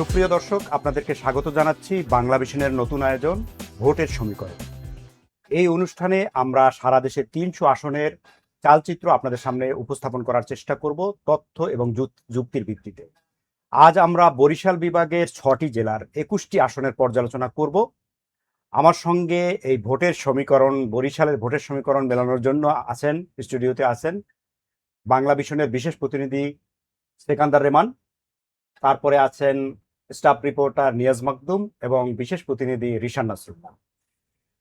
সুপ্রিয় দর্শক, আপনাদেরকে স্বাগত জানাচ্ছি বাংলা ভিশনের নতুন আয়োজন ভোটের সমীকরণ। এই অনুষ্ঠানে আমরা সারা দেশের ৩০০ আসনের চালচিত্র আপনাদের সামনে উপস্থাপন করার চেষ্টা করব তথ্য এবং যুক্তির ভিত্তিতে। আজ আমরা বরিশাল বিভাগের ৬টি জেলার ২১টি আসনের পর্যালোচনা করব। আমার সঙ্গে এই ভোটের সমীকরণ, বরিশালের ভোটের সমীকরণ মেলানোর জন্য স্টুডিওতে আছেন বাংলা ভিশনের বিশেষ প্রতিনিধি সেকান্দার রেমান, তারপরে আছেন স্টাফ রিপোর্টার নিয়াজ মাকদুম এবং বিশেষ প্রতিনিধি রিশান নাসরুল্লাহ।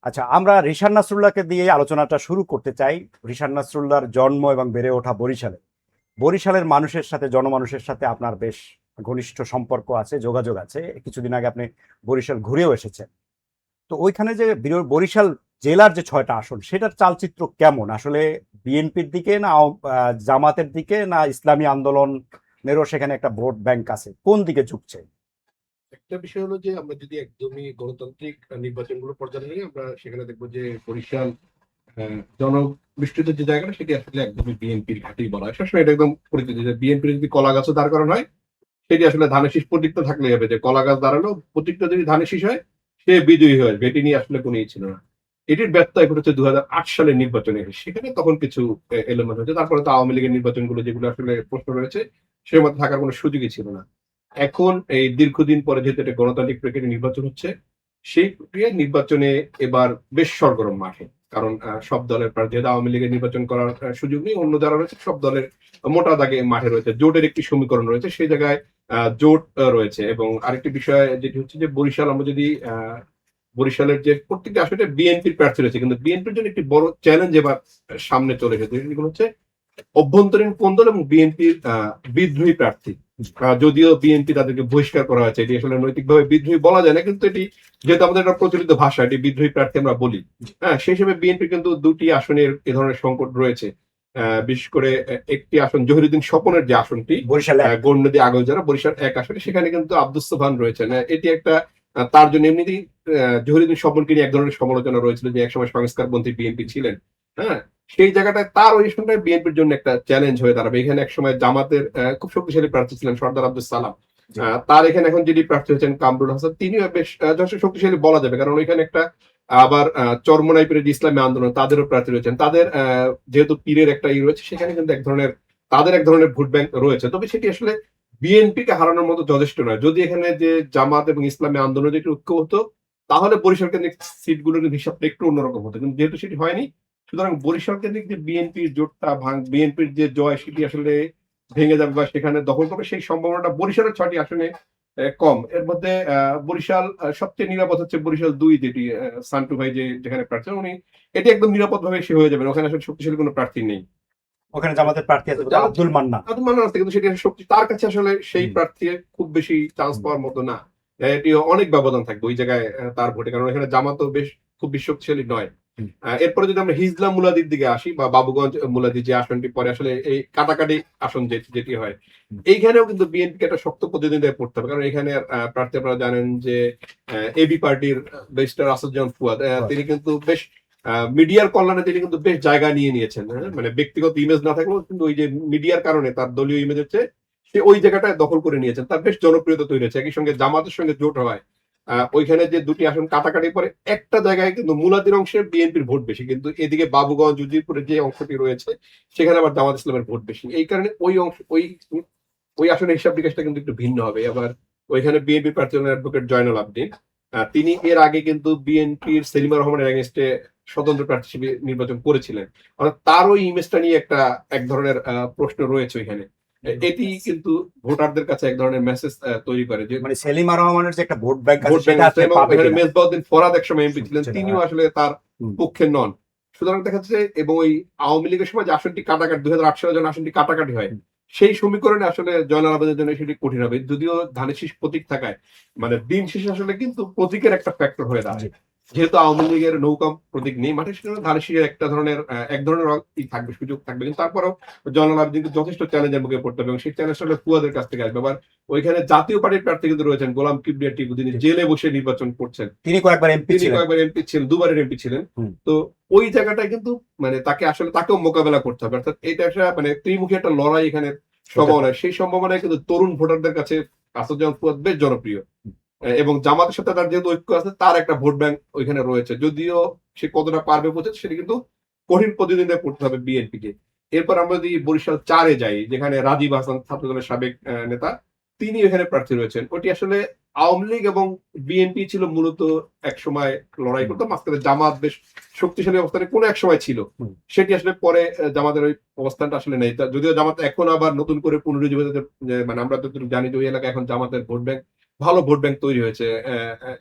আচ্ছা, আমরা রিশান নাসরুল্লাহকে দিয়ে আলোচনাটা শুরু করতে চাই। রিশান নাসরুল্লাহর জন্ম এবং বেড়ে ওঠা বরিশালে। বরিশালের মানুষের সাথে, জনমানুষের সাথে আপনার বেশ ঘনিষ্ঠ সম্পর্ক আছে, যোগাযোগ আছে। কিছুদিন আগে আপনি বরিশাল ঘুরেও এসেছেন। তো ওইখানে যে বরিশাল জেলার যে ৬টা আসন, সেটার চালচিত্র কেমন? আসলে বিএনপির দিকে না জামাতের দিকে না ইসলামী আন্দোলনেরও সেখানে একটা ভোট ব্যাংক আছে, কোন দিকে ঝুঁকছে? একটা বিষয় হলো যে আমরা যদি একদমই গণতান্ত্রিক নির্বাচনগুলো পর্যালোচনা করি, আমরা সেখানে দেখবো যে বরিশাল জনবিষ্টৃত যে জায়গাটা, সেটি আসলে একদমই বিএনপির ঘাঁটি বলা হয়। সবসময় এটা একদম পরিচিত যে বিএনপির যদি কলা গাছও দাঁড় করানো হয়, সেটি আসলে ধানের শীষ প্রতীক তো থাকলেই হবে, যে কলা গাছ দাঁড়ানো প্রতীকটা যদি ধানের শীষ হয়, সে বিজয়ী হয়ে আসবে। এটি নিয়ে আসলে কোনো ছিল না। এটির ব্যত্যয় ঘটেছে ২০০৮ সালের নির্বাচনে। সেখানে তখন কিছু এলোমেলো হয়েছে। তারপরে তো আওয়ামী লীগের নির্বাচনগুলো যেগুলো আসলে প্রশ্ন রয়েছে, সে মধ্যে থাকার কোনো সুযোগই ছিল না। এখন এই দীর্ঘদিন পরে যেহেতু এটা গণতান্ত্রিক প্রক্রিয়ায় নির্বাচন হচ্ছে, সেই প্রক্রিয়ায় নির্বাচনে এবার বেশ সরগরম মাঠে। কারণ সব দলের প্রার্থী, যেহেতু আওয়ামী লীগের নির্বাচন করার সুযোগ নেই, অন্য যারা রয়েছে সব দলের মোটা দাগে মাঠে রয়েছে। জোটের একটি সমীকরণ রয়েছে, সেই জায়গায় জোট রয়েছে। এবং আরেকটি বিষয় যেটি হচ্ছে যে বরিশাল, আমরা যদি বরিশালের যে প্রত্যেকটি আসলে বিএনপির প্রার্থী রয়েছে, কিন্তু বিএনপির জন্য একটি বড় চ্যালেঞ্জ এবার সামনে চলে এসেছে। এগুলো হচ্ছে অভ্যন্তরীণ কোন্দল এবং বিএনপির বিদ্রোহী প্রার্থী। যদিও বিএনপি তাদেরকে বহিষ্কার করা হয়েছে, এটি আসলে নৈতিকভাবে বিদ্রোহী বলা যায় না, কিন্তু এটি যেহেতু আমাদের একটা প্রচলিত ভাষা, এটি বিদ্রোহী প্রার্থী আমরা বলি। হ্যাঁ, সেই হিসেবে বিএনপি কিন্তু দুটি আসনের এ ধরনের সংকট রয়েছে। বিশেষ করে একটি আসন, জহিরুদ্দিন স্বপনের যে আসনটি, বরিশাল গৌরনদী আগরজারা বরিশাল ১ আসনে, সেখানে কিন্তু আব্দুস সোবহান রয়েছেন। এটি একটা তার জন্য এমনিতেই জহিরুদ্দিন স্বপনকে নিয়ে এক ধরনের সমালোচনা রয়েছিল যে একসময় সংস্কারপন্থী বিএনপি ছিলেন। হ্যাঁ, সেই জায়গাটায় তার ওই আসনটায় বিএনপির জন্য একটা চ্যালেঞ্জ হয়ে দাঁড়াবে। এখানে একসময় জামাতের খুব শক্তিশালী প্রার্থী ছিলেন সর্দার আব্দুল সালাম। তার এখানে এখন যিনি প্রার্থী হচ্ছেন কামরুল হাসান, তিনিও বেশ যথেষ্ট শক্তিশালী বলা যাবে, কারণ ওইখানে একটা আবার চরমোনাই পীরের যে ইসলামী আন্দোলন, তাদেরও প্রার্থী রয়েছেন। তাদের যেহেতু পীরের একটা রয়েছে, সেখানে কিন্তু তাদের এক ধরনের ভোট ব্যাংক রয়েছে। তবে সেটি আসলে বিএনপিকে হারানোর মতো যথেষ্ট নয়। যদি এখানে যে জামাত এবং ইসলামী আন্দোলনের একটু ঐক্য হতো, তাহলে বরিশাল কেন্দ্রিক সিটগুলোর হিসাবটা একটু অন্যরকম হতো। কিন্তু যেহেতু সেটি হয়নি, সুতরাং বরিশাল কেন্দ্রিক যে বিএনপির জোটটা বিএনপির যে জয়, সেটি আসলে ভেঙে যাবে বা সেখানে দখল করবে, সেই সম্ভাবনাটা বরিশালের ৬টি আসনে কম। এর মধ্যে বরিশাল সবচেয়ে নিরাপদ হচ্ছে বরিশাল ২, যেটি সান্টু ভাই যেখানে প্রার্থী, উনি এটি একদম নিরাপদ ভাবে সে হয়ে যাবেন। ওখানে আসলে শক্তিশালী কোনো প্রার্থী নেই। ওখানে জামাতের প্রার্থী আছে আব্দুল মান্নান। আব্দুল মান্নান আছে, কিন্তু সেটি শক্তি তার কাছে আসলে সেই প্রার্থী খুব বেশি চান্স পাওয়ার মতো না। এটি অনেক ব্যবধান থাকবে ওই জায়গায় তার ভোটে, কারণ এখানে জামাতও বেশ খুব বেশি শক্তিশালী নয়। এরপরে যদি আমরা হিজলা মুলাদির দিকে আসি, বা বাবুগঞ্জ মুলাদি যে আসনটি পরে আসলে এই কাটাকাটি আসন যেটি হয়, এইখানেও কিন্তু বিএনপিকে একটা শক্ত প্রতিদ্বন্দ্বিতায় পড়তে হবে। কারণ এখানে প্রার্থী আপনারা জানেন যে এবি পার্টির ব্যারিস্টার আসাদুজ্জামান ফুয়াদ, তিনি কিন্তু বেশ মিডিয়ার কল্যাণে তিনি কিন্তু বেশ জায়গা নিয়ে নিয়েছেন। মানে ব্যক্তিগত ইমেজ না থাকলেও কিন্তু ওই যে মিডিয়ার কারণে তার দলীয় ইমেজ হচ্ছে সে ওই জায়গাটায় দখল করে নিয়েছেন। তার বেশ জনপ্রিয়তা তৈরি হয়েছে। একই সঙ্গে জামাতের সঙ্গে জোট হয়, ওইখানে যে দুটি আসন কাটাকাটি পরে একটা জায়গায় কিন্তু মুলাদির অংশে বিএনপির ভোট বেশি, কিন্তু এদিকে বাবুগঞ্জ উজিরপুরের যে অংশটি রয়েছে, সেখানে আবার জামাত ইসলামের ভোট বেশি। এই কারণে ওই অংশ ওই আসনের হিসাব নিকাশটা কিন্তু একটু ভিন্ন হবে। আবার ওইখানে বিএনপি প্রার্থী অ্যাডভোকেট জয়নুল আবদিন, তিনি এর আগে কিন্তু বিএনপির সেলিমা রহমানের এগেইনস্টে স্বতন্ত্র প্রার্থী হিসেবে নির্বাচন করেছিলেন। অর্থাৎ তার ওই ইমেজটা নিয়ে এক ধরনের প্রশ্ন রয়েছে ওইখানে। এটি কিন্তু ভোটারদের কাছে এক ধরনের মেসেজ তৈরি করে যে মানে সেলিমা রহমানের যে একটা ভোট ব্যাংক আছে, মেজবাউদ্দিন ফরাদ একসময় এমপি ছিলেন, তিনিও আসলে তার পক্ষে নন। সুতরাং দেখা যাচ্ছে, এবং ওই আওয়ামী লীগের সময় যে আসনটি কাটাকাটি ২০০৮ সালে যখন আসনটি কাটাকাটি হয়, সেই সমীকরণে আসলে জয়নাল আবেদের জন্য সেটি কঠিন হবে। যদিও ধানের শীষ প্রতীক থাকায়, মানে দিন শেষে আসলে কিন্তু প্রতীকের একটা ফ্যাক্টর হয়ে দাঁড়ায়। যেহেতু আওয়ামী লীগের নৌকা প্রতীক নেই মাঠে, সেখানে ধানের শীষের এক ধরনের থাকবে, সুযোগ থাকবে। কিন্তু তারপরেও জয়নাল আবেদিনকে যথেষ্ট চ্যালেঞ্জের মুখে পড়তে হবে, এবং সেই চ্যালেঞ্জটা আসলে ফুয়াদের কাছ থেকে আসবে। আবার ওইখানে জাতীয় পার্টির প্রার্থী কিন্তু রয়েছেন গোলাম কিবরিয়া টিপু, তিনি জেলে বসে নির্বাচন করছেন। তিনি কয়েকবার এমপি ছিলেন, দুবারের এমপি ছিলেন। তো ওই জায়গাটায় কিন্তু মানে তাকেও মোকাবেলা করতে হবে। অর্থাৎ এটা একটা মানে ত্রিমুখী একটা লড়াই এখানে সম্ভাবনা। সেই সম্ভাবনায় কিন্তু তরুণ ভোটারদের কাছে আসাদুজ্জামান ফুয়াদ বেশ জনপ্রিয়, এবং জামাতের সাথে তার যেহেতু ঐক্য আছে, তার একটা ভোট ব্যাংক ওইখানে রয়েছে। যদিও সে কতটা পারবে পৌঁছাতে, সেটা কিন্তু কঠিন প্রতিদ্বন্দ্বিতা করতে হবে বিএনপিকে। এরপর আমরা যদি বরিশাল 4-এ যাই, যেখানে রাজীব হাসান ছাত্রদলের সাবেক নেতা, তিনি এখানে প্রার্থী রয়েছেন। ওটি আসলে আওয়ামী লীগ এবং বিএনপি ছিল মূলত এক সময় লড়াই করতো, মাঝখানে জামাত বেশ শক্তিশালী অবস্থানে কোনো এক সময় ছিল, সেটি আসলে পরে জামাতের ওই অবস্থানটা আসলে নেই। যদিও জামাত এখন আবার নতুন করে পুনরুজ্জীবিত, মানে আমরা তো জানি যে ওই এলাকায় এখন জামাতের ভোট ব্যাংক, ভালো ভোট ব্যাংক তৈরি হয়েছে।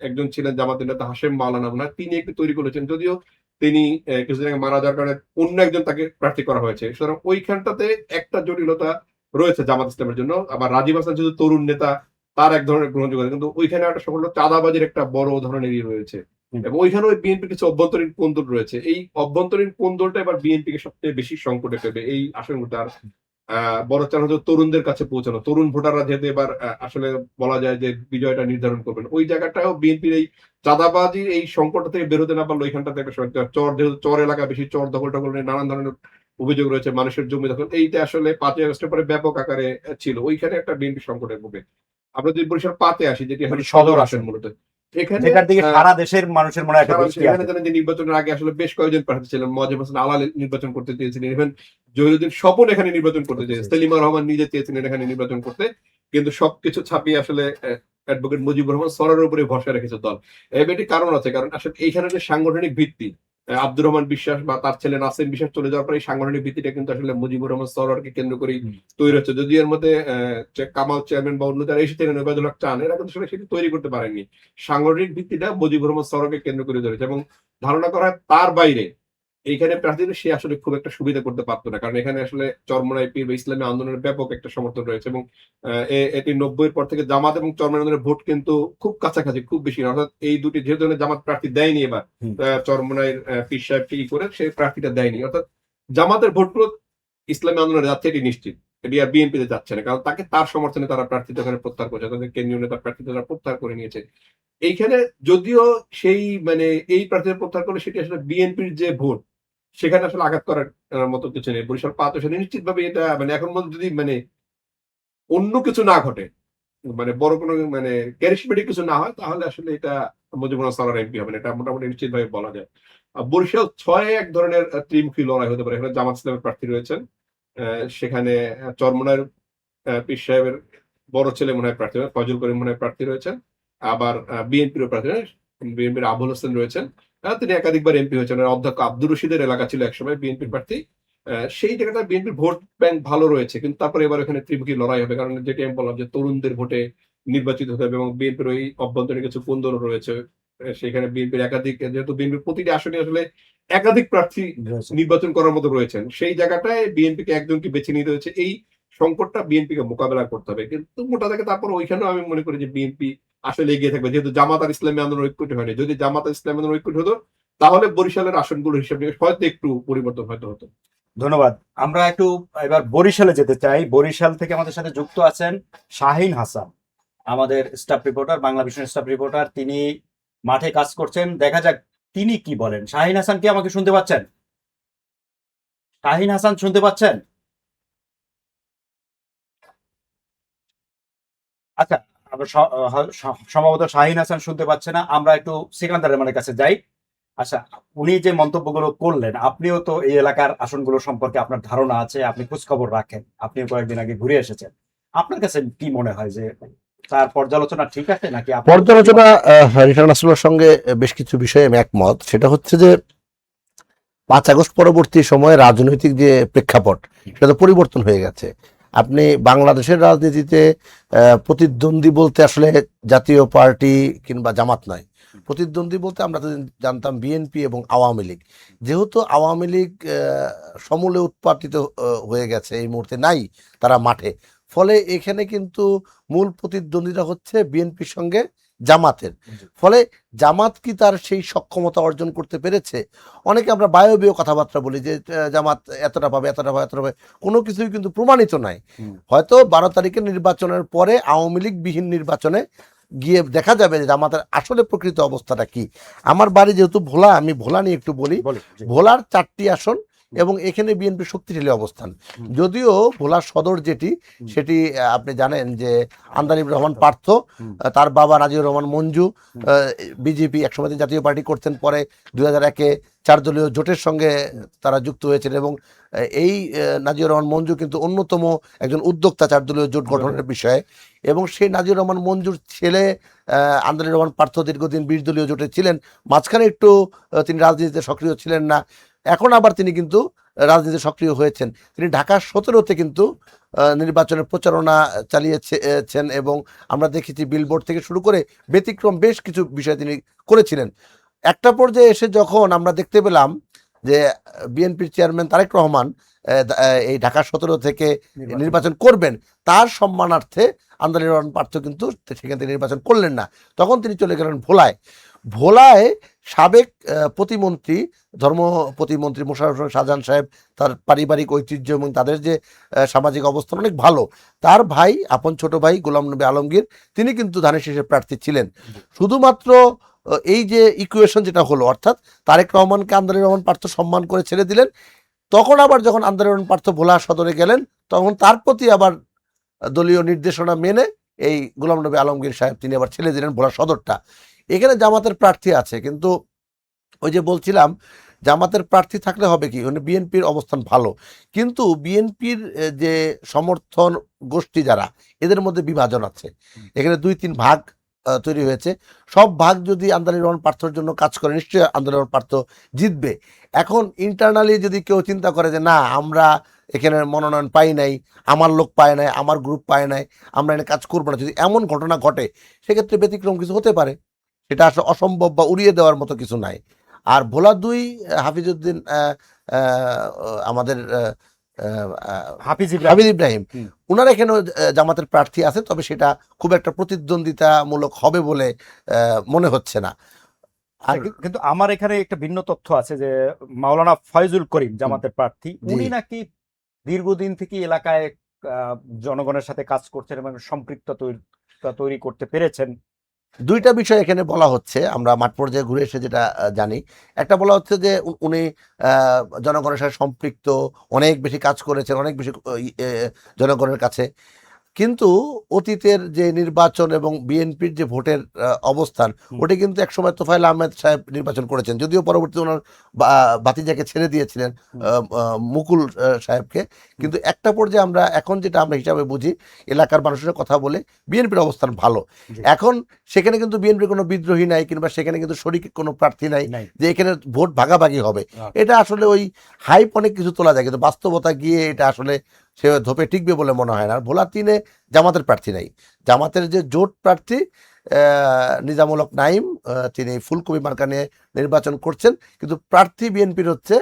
একজন ছিলেন জামাতের নেতা হাশেম মাওলানা ওনার, তিনি একটু তৈরি করেছেন, যদিও তিনি কিছুদিন আগে মারা যাওয়ার কারণে অন্য একজন তাকে প্রার্থী করা হয়েছে। সুতরাং ওইখানটাতে একটা জটিলতা রয়েছে জামাত ইসলামের জন্য। আবার রাজীব হাসান যেহেতু তরুণ নেতা, তার এক ধরনের গ্রহণযোগ্যতা, কিন্তু ওইখানে একটা সকল চাঁদাবাজির একটা বড় ধরনেরই রয়েছে, এবং ওইখানে ওই বিএনপির কিছু অভ্যন্তরীণ কোন্দল রয়েছে। এই অভ্যন্তরীণ কোন্দলটা এবার বিএনপিকে সবচেয়ে বেশি সংকটে ফেলবে এই আসনগুলো। আর বড় চান হচ্ছে তরুণদের কাছে পৌঁছানো, তরুণ ভোটাররা যেহেতু এবার আসলে বলা যায় যে বিজয়টা নির্ধারণ করবেন, ওই জায়গাটাও বিএনপির এই চাঁদাবাজির এই সংকট থেকে বেরোতে না পারলে ওইখানটাতে একটা চর, যেহেতু চর এলাকা বেশি, চর দখল টখল নিয়ে নানান ধরনের অভিযোগ রয়েছে, মানুষের জমি দখল, এইটা আসলে 5ই আগস্টের পরে ব্যাপক আকারে ছিল, ওইখানে একটা বিএনপি সংকটে ভোগে। আমরা যদি বরিশাল 5-এ আসি, যেটি এখন সদর আসন মূলত, এখানে যেটার দিকে সারা দেশের মানুষের মনে হয় একটা দৃষ্টি এখানে আছে। জানেন যে নির্বাচনের আগে আসলে বেশ কয়েকজন প্রার্থী ছিলেন। মজিব হোসেন আলাল নির্বাচন করতে চেয়েছিলেন, ইভেন জহিরুদ্দিন স্বপন এখানে নির্বাচন করতে চেয়েছিলেন, সেলিমা রহমান নিজে চেয়েছিলেন এখানে নির্বাচন করতে, কিন্তু সবকিছু ছাপিয়ে আসলে অ্যাডভোকেট মুজিবুর রহমান সরার উপরে ভরসা রেখেছে দল। এটি কারণ আছে, কারণ আসলে এইখানে যে সাংগঠনিক ভিত্তি, আব্দুর রহমান বিশ্বাস বা তার ছেলে নাসিম বিশ্বাস চলে যাওয়ার পরে এই সাংগঠনিক ভিত্তিটা কিন্তু আসলে মুজিবুর রহমান সরোয়ারকে কেন্দ্র করেই তৈরি হচ্ছে। যদি এর মধ্যে কামাল চেয়ারম্যান বা অন্য যারা এসেছিলেন, ওবায়দুল হক চান, এরা কিন্তু সেটি তৈরি করতে পারেননি। সাংগঠনিক ভিত্তিটা মুজিবুর রহমান সরোয়ারকে কেন্দ্র করে ধরেছে, এবং ধারণা করা হয় তার বাইরে এইখানে প্রার্থী সে আসলে খুব একটা সুবিধা করতে পারতো না, কারণ এখানে আসলে চরমোনাই পীর বা ইসলামী আন্দোলনের ব্যাপক একটা সমর্থন রয়েছে, এবং এটি 90-এর পর থেকে জামাত এবং চরমোনাই আন্দোলনের ভোট কিন্তু খুব কাছাকাছি, খুব বেশি না। অর্থাৎ এই দুটি যেহেতু জামাত প্রার্থী দেয়নি এবার, চরমোনাইয়ের পীর সাহেব কি করে সেই প্রার্থীটা দেয়নি, অর্থাৎ জামাতের ভোটগুলো ইসলামী আন্দোলনে যাচ্ছে এটি নিশ্চিত, এটি আর বিএনপিতে যাচ্ছে না, কারণ তাকে তার সমর্থনে তারা প্রার্থী ওখানে প্রত্যাহার করেছে, তাদের কেন্দ্রীয় নেতা প্রার্থী তারা প্রত্যাহার করে নিয়েছে। এইখানে যদিও সেই মানে এই প্রার্থীদের প্রত্যাহার করলে সেটি আসলে বিএনপির যে ভোট, সেখানে আসলে আঘাত করার মতো কিছু নেই। বরিশাল 5 আসলে নিশ্চিত ভাবে এটা মানে এখন যদি মানে অন্য কিছু না ঘটে, মানে বড় কোনো মানে ক্যারিসমেটিক কিছু না হয়, তাহলে আসলে এটা মুজিবুর রহমান সরোয়ার এমপি হবেন, এটা মোটামুটি নিশ্চিত ভাবে বলা যায়। বরিশাল 6-এ এক ধরনের ত্রিমুখী লড়াই হতে পারে। এখানে জামাত ইসলামের প্রার্থী রয়েছেন, সেখানে চরমোনাইয়ের পীর সাহেবের বড় ছেলে মনে হয় প্রার্থী, ফজল করিম মনে হয় প্রার্থী রয়েছেন, আবার বিএনপির প্রার্থী, বিএনপির আবুল হোসেন রয়েছেন, তিনি একাধিকবার এমপি হয়েছেন। অধ্যক্ষ আব্দুর রশিদের এলাকা ছিল একসময় বিএনপির প্রার্থী, সেই জায়গাটা বিএনপির ভোট ব্যাংক ভালো রয়েছে, কিন্তু তারপরে এবার এখানে ত্রিমুখী লড়াই হবে, কারণ যেটি আমি বললাম যে তরুণদের ভোটে নির্বাচিত হতে হবে, এবং বিএনপির ওই অভ্যন্তরীণ কিছু কোন্দল রয়েছে। সেখানে বিএনপির একাধিক, যেহেতু বিএনপির প্রতিটি আসনে আসলে একাধিক প্রার্থী নির্বাচন করার মতো রয়েছেন, সেই জায়গাটায় বিএনপিকে একজনকে বেছে নিতে হয়েছে। এই সংকটটা বিএনপিকে মোকাবেলা করতে হবে, কিন্তু মোটা থেকে তারপর ওইখানেও আমি মনে করি যে বিএনপি আসলে এগিয়ে থাকবে, যেহেতু জামাত আর ইসলামী আন্দোলন ঐক্যটি হয়নি। যদি জামাত আর ইসলামী আন্দোলন ঐক্যটি হতো, তাহলে বরিশালের আসনগুলোর হিসাবে হয়তো একটু পরিবর্তন হয়তো হতো। ধন্যবাদ। আমরা একটু এবার বরিশালে যেতে চাই। বরিশাল থেকে আমাদের সাথে যুক্ত আছেন শাহিন হাসান, আমাদের staff reporter, Bangla vision staff reporter. তিনি মাঠে কাজ করছেন, দেখা যাক তিনি কি বলেন। শাহিন হাসান কি আমাকে শুনতে পাচ্ছেন? শাহিন হাসান শুনতে পাচ্ছেন? আচ্ছা, সম্ভবত শাহিন হাসান শুনতে পাচ্ছে না। আমরা একটু সিকান্দার রহমানের কাছে যাই। আচ্ছা, উনি যে মন্তব্যগুলো করলেন, আপনিও তো এই এলাকার আসনগুলো সম্পর্কে আপনার ধারণা আছে, আপনি খোঁজখবর রাখেন, আপনিও কয়েকদিন আগে ঘুরে এসেছেন। আপনার কাছে কি মনে হয় যে তার পর্যালোচনা ঠিক আছে নাকি? পর্যালোচনা রিটার্ন আসলের সঙ্গে বেশ কিছু বিষয়ে আমি একমত। সেটা হচ্ছে যে 5 আগস্ট পরবর্তী সময়ে রাজনৈতিক যে প্রেক্ষাপট, সেটা পরিবর্তন হয়ে গেছে। আপনি বাংলাদেশের রাজনীতিতে প্রতিদ্বন্দ্বী বলতে আসলে জাতীয় পার্টি কিংবা জামাত নয়, প্রতিদ্বন্দ্বী বলতে আমরা তো জানতাম বিএনপি এবং আওয়ামী লীগ। যেহেতু আওয়ামী লীগ সমূলে উৎপাটিত হয়ে গেছে, এই মুহূর্তে নাই তারা মাঠে, ফলে এখানে কিন্তু মূল প্রতিদ্বন্দ্বিতা হচ্ছে বিএনপির সঙ্গে জামাতের। ফলে জামাত কি তার সেই সক্ষমতা অর্জন করতে পেরেছে? অনেকে আমরা বায়বীয় কথাবার্তা বলি যে জামাত এতটা পাবে, এতটা পাবে, এতটা পাবে, কোনো কিছুই কিন্তু প্রমাণিত নাই। হয়তো 12 তারিখের নির্বাচনের পরে আওয়ামী লীগ বিহীন নির্বাচনে গিয়ে দেখা যাবে যে জামাতের আসলে প্রকৃত অবস্থাটা কি। আমার বাড়ি যেহেতু ভোলা, আমি ভোলা নিয়ে একটু বলি। ভোলার 4টি আসন এবং এখানে বিএনপি শক্তিশালী অবস্থান। হুম। যদিও ভোলা সদর যেটি হুম। সেটি আপনি জানেন যে আন্দালিব রহমান পার্থ, হুম। তার বাবা নাজিউর রহমান মঞ্জু হুম। বিজেপি একসময় জাতীয় পার্টি করতেন, পরে 2001-এ 4 দলীয় জোটের সঙ্গে তারা যুক্ত হয়েছেন এবং এই নাজিউর রহমান মঞ্জু কিন্তু অন্যতম একজন উদ্যোক্তা 4 দলীয় জোট গঠনের বিষয়ে। এবং সেই নাজিউর রহমান মঞ্জুর ছেলে আন্দালিব রহমান পার্থ দীর্ঘদিন 20 দলীয় জোটে ছিলেন, মাঝখানে একটু তিনি রাজনীতিতে সক্রিয় ছিলেন না, এখন আবার তিনি কিন্তু রাজনীতিতে সক্রিয় হয়েছেন। তিনি ঢাকা 17-তে কিন্তু নির্বাচনের প্রচারণা চালিয়েছেন এবং আমরা দেখেছি বিলবোর্ড থেকে শুরু করে ব্যতিক্রম বেশ কিছু বিষয় তিনি করেছিলেন। একটা পর্যায়ে এসে যখন আমরা দেখতে পেলাম যে বিএনপির চেয়ারম্যান তারেক রহমান এই ঢাকা 17 থেকে নির্বাচন করবেন, তার সম্মানার্থে আন্দালিব রহমান পার্থ কিন্তু সেখান থেকে নির্বাচন করলেন না, তখন তিনি চলে গেলেন ভোলায়। ভোলায় সাবেক প্রতিমন্ত্রী, ধর্ম প্রতিমন্ত্রী মোশাররফ হোসেন শাহজাহান সাহেব, তার পারিবারিক ঐতিহ্য এবং তাদের যে সামাজিক অবস্থান অনেক ভালো, তার ভাই, আপন ছোট ভাই গোলাম নবী আলমগীর, তিনি কিন্তু ধানের শীষের প্রার্থী ছিলেন। শুধুমাত্র এই যে ইকুয়েশন যেটা হলো, অর্থাৎ তারেক রহমানকে আন্দালিব রহমান পার্থ সম্মান করে ছেড়ে দিলেন, তখন আবার যখন আন্দালিব রহমান পার্থ ভোলা সদরে গেলেন, তখন তার প্রতি আবার দলীয় নির্দেশনা মেনে এই গোলাম নবী আলমগীর সাহেব তিনি আবার ছেড়ে দিলেন ভোলা সদরটা। এখানে জামাতের প্রার্থী আছে, কিন্তু ওই যে বলছিলাম জামাতের প্রার্থী থাকলে হবে কি, বিএনপির অবস্থান ভালো, কিন্তু বিএনপির যে সমর্থন গোষ্ঠী যারা, এদের মধ্যে বিভাজন আছে। এখানে 2-3 ভাগ তৈরি হয়েছে। সব ভাগ যদি আন্দালিব রহমান পার্থর জন্য কাজ করে, নিশ্চয়ই আন্দালিব রহমান পার্থ জিতবে। এখন ইন্টারনালি যদি কেউ চিন্তা করে যে না, আমরা এখানে মনোনয়ন পাই নাই, আমার লোক পায় নাই, আমার গ্রুপ পায় নাই, আমরা এখানে কাজ করবো না, যদি এমন ঘটনা ঘটে, সেক্ষেত্রে ব্যতিক্রম কিছু হতে পারে। সেটা আসলে অসম্ভব বা উড়িয়ে দেওয়ার মতো কিছু নাই। আর ভোলা 2 হাফিজউদ্দিন আমাদের হাফিজ হাফিজ ইব্রাহিম, হুম। ওনার এখানেও জামাতের প্রার্থী আছে, তবে সেটা খুব একটা প্রতিদ্বন্দ্বিতামূলক হবে বলে মনে হচ্ছে না। আর কিন্তু আমার এখানে একটা ভিন্ন তথ্য আছে যে মাওলানা ফয়জুল করিম জামাতের প্রার্থী, জি। উনি নাকি দীর্ঘদিন থেকে এলাকায় জনগণের সাথে কাজ করছেন এবং সম্পৃক্ততা তৈরি করতে পেরেছেন। 2টা বিষয় এখানে বলা হচ্ছে, আমরা মাঠ পর্যায়ে ঘুরে এসে যেটা জানি। একটা বলা হচ্ছে যে উনি জনগণের সাথে সম্পৃক্ত, অনেক বেশি কাজ করেছেন, অনেক বেশি জনগণের কাছে। কিন্তু অতীতের যে নির্বাচন এবং বিএনপির যে ভোটের অবস্থান, ওটা কিন্তু একসময় তোফায়েল আহমেদ সাহেব নির্বাচন করেছেন, যদিও পরবর্তীতে ওনার ভাতিজাকে ছেড়ে দিয়েছিলেন, মুকুল সাহেবকে। কিন্তু একটা পর্যায়ে আমরা এখন যেটা আমরা হিসাবে বুঝি, এলাকার মানুষের কথা বলে বিএনপির অবস্থান ভালো। এখন সেখানে কিন্তু বিএনপির কোনো বিদ্রোহী নাই, কিংবা সেখানে কিন্তু শরিক কোনো প্রার্থী নাই যে এখানে ভোট ভাগাভাগি হবে। এটা আসলে ওই হাইপ অনেক কিছু তোলা যায়, কিন্তু বাস্তবতা গিয়ে এটা আসলে সে ধোপে টিকবে বলে মনে হয় না। ভোলা 3-এ জামাতের প্রার্থী নাই। জামাতের যে জোট প্রার্থী নিজামুল হক নাইম, তিনি ফুলকপি মার্কা নিয়ে নির্বাচন করছেন, কিন্তু প্রার্থী বিএনপির হচ্ছে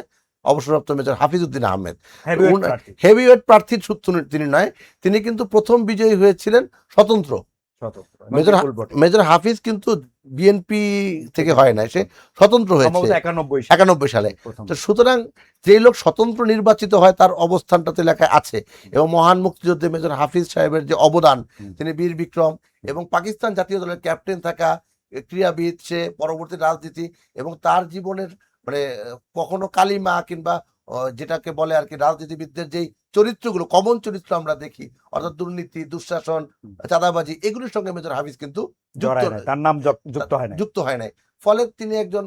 অবসরপ্রাপ্ত মেজর হাফিজউদ্দিন আহমেদ। হেভিওয়েট প্রার্থী তিনি নয়, তিনি কিন্তু প্রথম বিজয়ী হয়েছিলেন স্বতন্ত্র। মেজর হাফিজ কিন্তু বিএনপি থেকে হয় না, সে স্বতন্ত্র হয়েছে 91 সালে। তো সুতরাং যে লোক স্বতন্ত্র নির্বাচিত হয়, তার অবস্থানটা তো এলাকায় আছে। এবং মহান মুক্তিযুদ্ধে মেজর হাফিজ সাহেবের যে অবদান, তিনি বীর বিক্রম এবং পাকিস্তান জাতীয় দলের ক্যাপ্টেন থাকা ক্রীড়াবিদ, সে পরবর্তী রাজনীতি এবং তার জীবনের মানে কখনো কালিমা কিংবা যেটাকে বলে আর কি রাজনীতিবিদদের যেই চরিত্রগুলো, কমন চরিত্র আমরা দেখি, অর্থাৎ দুর্নীতি, দুঃশাসন, চাঁদাবাজি, এগুলির সঙ্গে মেজর হাফিজ কিন্তু তার নাম যুক্ত হয় নাই। ফলে তিনি একজন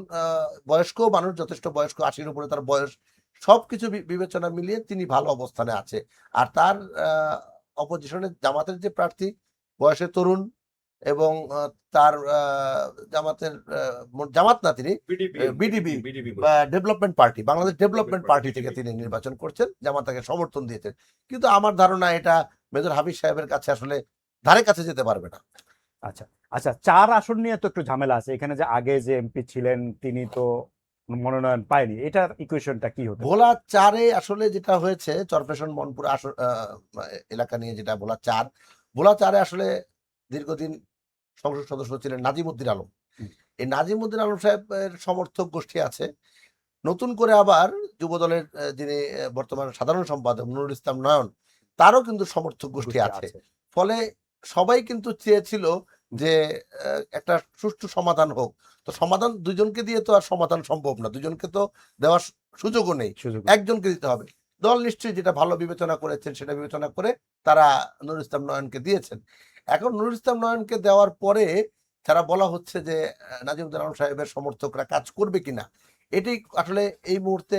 বয়স্ক মানুষ, যথেষ্ট বয়স্ক, 80-এর উপরে তার বয়স, সবকিছু বিবেচনা মিলিয়ে তিনি ভালো অবস্থানে আছে। আর তার অপোজিশনে জামাতের যে প্রার্থী, বয়সে তরুণ এবং তার জামাতের জামাত না, তিনি BDB development party, Bangladesh development party থেকে তিনি নির্বাচন করছেন, জামাত তাকে সমর্থন দিয়েছেন। কিন্তু আমার ধারণা এটা মেজর হাফিজ সাহেবের কাছে আসলে ধারে কাছে যেতে পারবে না। আচ্ছা আচ্ছা, 4 আসন নিয়ে তো একটু ঝামেলা আছে এখানে, যে আগে যে এমপি ছিলেন তিনি তো মনোনয়ন পায়নি, এটার ইকুয়েশনটা কি হতো? ভোলা 4-এ আসলে যেটা হয়েছে, চরপেশন মনপুর এলাকা নিয়ে যেটা ভোলা 4-এ আসলে দীর্ঘদিন সংসদ সদস্য ছিলেন নাজিমউদ্দিন আলম। এই নাজিমউদ্দিন আলম সাহেবের সমর্থক গোষ্ঠী আছে। নতুন করে আবার যুবদলের যিনি বর্তমান সাধারণ সম্পাদক নুরুল ইসলাম নয়ন, তারও কিন্তু সমর্থক গোষ্ঠী আছে। ফলে সবাই কিন্তু চেয়েছিল যে একটা সুষ্ঠু সমাধান হোক। তো সমাধান দুজনকে দিয়ে তো আর সমাধান সম্ভব না, দুজনকে তো দেওয়ার সুযোগও নেই, সুযোগ একজনকে দিতে হবে। দল নিশ্চয়ই যেটা ভালো বিবেচনা করেছেন সেটা বিবেচনা করে তারা নুরুল ইসলাম নয়নকে দিয়েছেন। এখন নুরুল ইসলাম নয়নকে দেওয়ার পরে যারা বলা হচ্ছে যে নাজিমুদ্দিন আলম সাহেবের সমর্থকরা কাজ করবে কিনা, এটি আসলে এই মুহূর্তে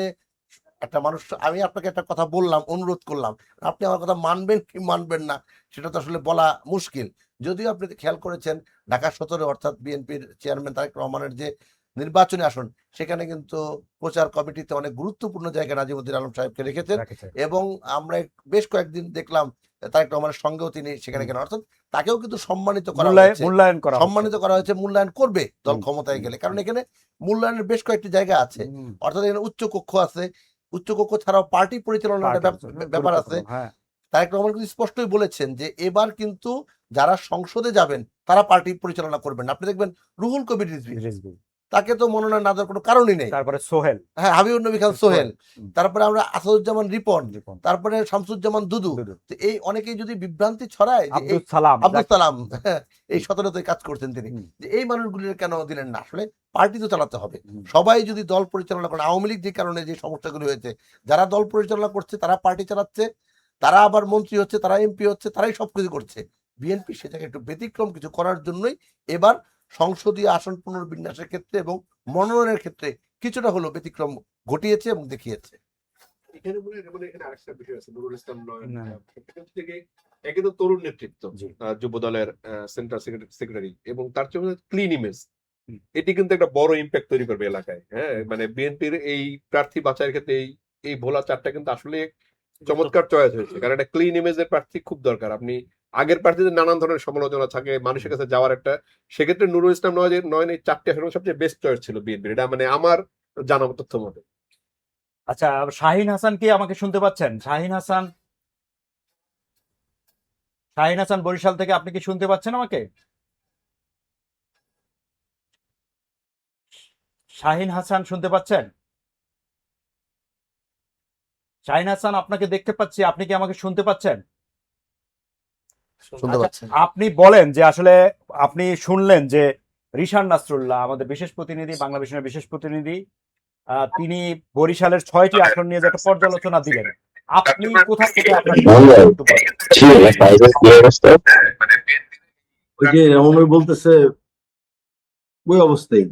একটা মানুষ, আমি আপনাকে একটা কথা বললাম, অনুরোধ করলাম, আপনি আমার কথা মানবেন কি মানবেন না সেটা তো আসলে বলা মুশকিল। যদিও আপনি খেয়াল করেছেন ঢাকা 17 অর্থাৎ বিএনপির চেয়ারম্যান তারেক রহমানের যে নির্বাচনী আসন, সেখানে কিন্তু প্রচার কমিটিতে অনেক গুরুত্বপূর্ণ জায়গায় নাজিমুদ্দিন আলম সাহেবকে রেখেছেন রাখেছে। এবং আমরা বেশ কয়েকদিন দেখলাম তারেক রহমানের সঙ্গেও তিনি সেখানে কেন, অর্থাৎ তাকেও কিন্তু সম্মানিত করা হয়েছে, মূল্যায়ন করা হচ্ছে। সম্মানিত করা হয়েছে, মূল্যায়ন করবে দল হুম, ক্ষমতায় হুম, গেলে, কারণ এখানে মূল্যায়নের বেশ কয়েকটি জায়গা আছে। হুম, অর্থাৎ এখানে উচ্চ কক্ষ আছে, উচ্চ কক্ষ ছাড়াও পার্টি পরিচালনার একটা পার্টি ব্যাপার আছে। গুরুত্বপূর্ণ, হ্যাঁ। তারেক রহমান কিন্তু স্পষ্টই বলেছেন যে এবার কিন্তু যারা সংসদে যাবেন তারা পার্টি পরিচালনা করবেন না। আপনি দেখবেন রুহুল কবির রিজভী, রিজভী। তাকে তো মনোনয়ন না দেওয়ার কোনো কারণই নেই। তারপরে সোহেল, হ্যাঁ, হাবিবুর নবী খান সোহেল, হুম, তারপরে আমরা আসাদুজ্জামান রিপন, রিপন, তারপরে শামসুজ্জামান দুদু। দুদু, তো এই অনেকেই যদি বিভ্রান্তি ছড়ায় যে এই আব্দুল সালাম, আব্দুল সালাম, হ্যাঁ, এই 17 কাজ করছেন তিনি, হুম, যে এই মানুষগুলির কেন দিলেন না? আসলে পার্টি তো চালাতে হবে। হুম, সবাই যদি দল পরিচালনা করে, আওয়ামী লীগ যে কারণে যে সমস্যাগুলো হয়েছে, যারা দল পরিচালনা করছে তারা পার্টি চালাচ্ছে, তারা আবার মন্ত্রী হচ্ছে, তারা এমপি হচ্ছে, তারাই সবকিছু করছে। বিএনপি সেটাকে একটু ব্যতিক্রম কিছু করার জন্যই এবার সংসদীয় আসন পুনর্বিন্যাসের ক্ষেত্রে এবং মনোনয়নের ক্ষেত্রে কিছুটা হলো ব্যতিক্রম ঘটিয়েছে এবং দেখিয়েছে। এখানে মনে হয় মানে এখানে আরেকটা বিষয় আছে, নুরুল ইসলাম নয়ন না, সেখান থেকে একে তো তরুণ নেতৃত্ব, জি, যুব দলের সেন্ট্রাল সেক্রেটারি, এবং তার চেয়ে ক্লিন ইমেজ, হুম, এটি কিন্তু একটা বড় ইম্প্যাক্ট তৈরি করবে এলাকায়। হ্যাঁ, মানে বিএনপির এই প্রার্থী বাছাইয়ের ক্ষেত্রে এই এই ভোলা চারটা কিন্তু আসলে চমৎকার চয়েস হয়েছে, কারণ একটা ক্লিন ইমেজের প্রার্থী খুব দরকার। আপনি আগের প্রার্থীদের নানান ধরনের সমালোচনা থাকে, মানুষের কাছে যাওয়ার একটা, সেক্ষেত্রে নুরুল ইসলাম নয়ন এই চারটি আসলে সবচেয়ে বেস্ট চয়েস ছিল বিএনপির, এটা মানে আমার জানা তথ্য মতে। আচ্ছা, শাহিন হাসান কি আমাকে শুনতে পাচ্ছেন? শাহিন হাসান, শাহিন হাসান বরিশাল থেকে, আপনি কি শুনতে পাচ্ছেন আমাকে? শাহিন হাসান শুনতে পাচ্ছেন? শাহিন হাসান, আপনাকে দেখতে পাচ্ছি, আপনি কি আমাকে শুনতে পাচ্ছেন? শুনতে আচ্ছা, পাচ্ছেন? আপনি বলেন যে আসলে আপনি শুনলেন যে রিশান নাসরুল্লাহ, আমাদের বিশেষ প্রতিনিধি, বাংলা ভিশনের বিশেষ প্রতিনিধি, তিনি বরিশালের 6টি আসন নিয়ে যে একটা পর্যালোচনা দিলেন, আপনি কোথায় কোথায় আপনার একটু বলেন। ওই যে রমন ভাই বলতেছে ওই অবস্থায়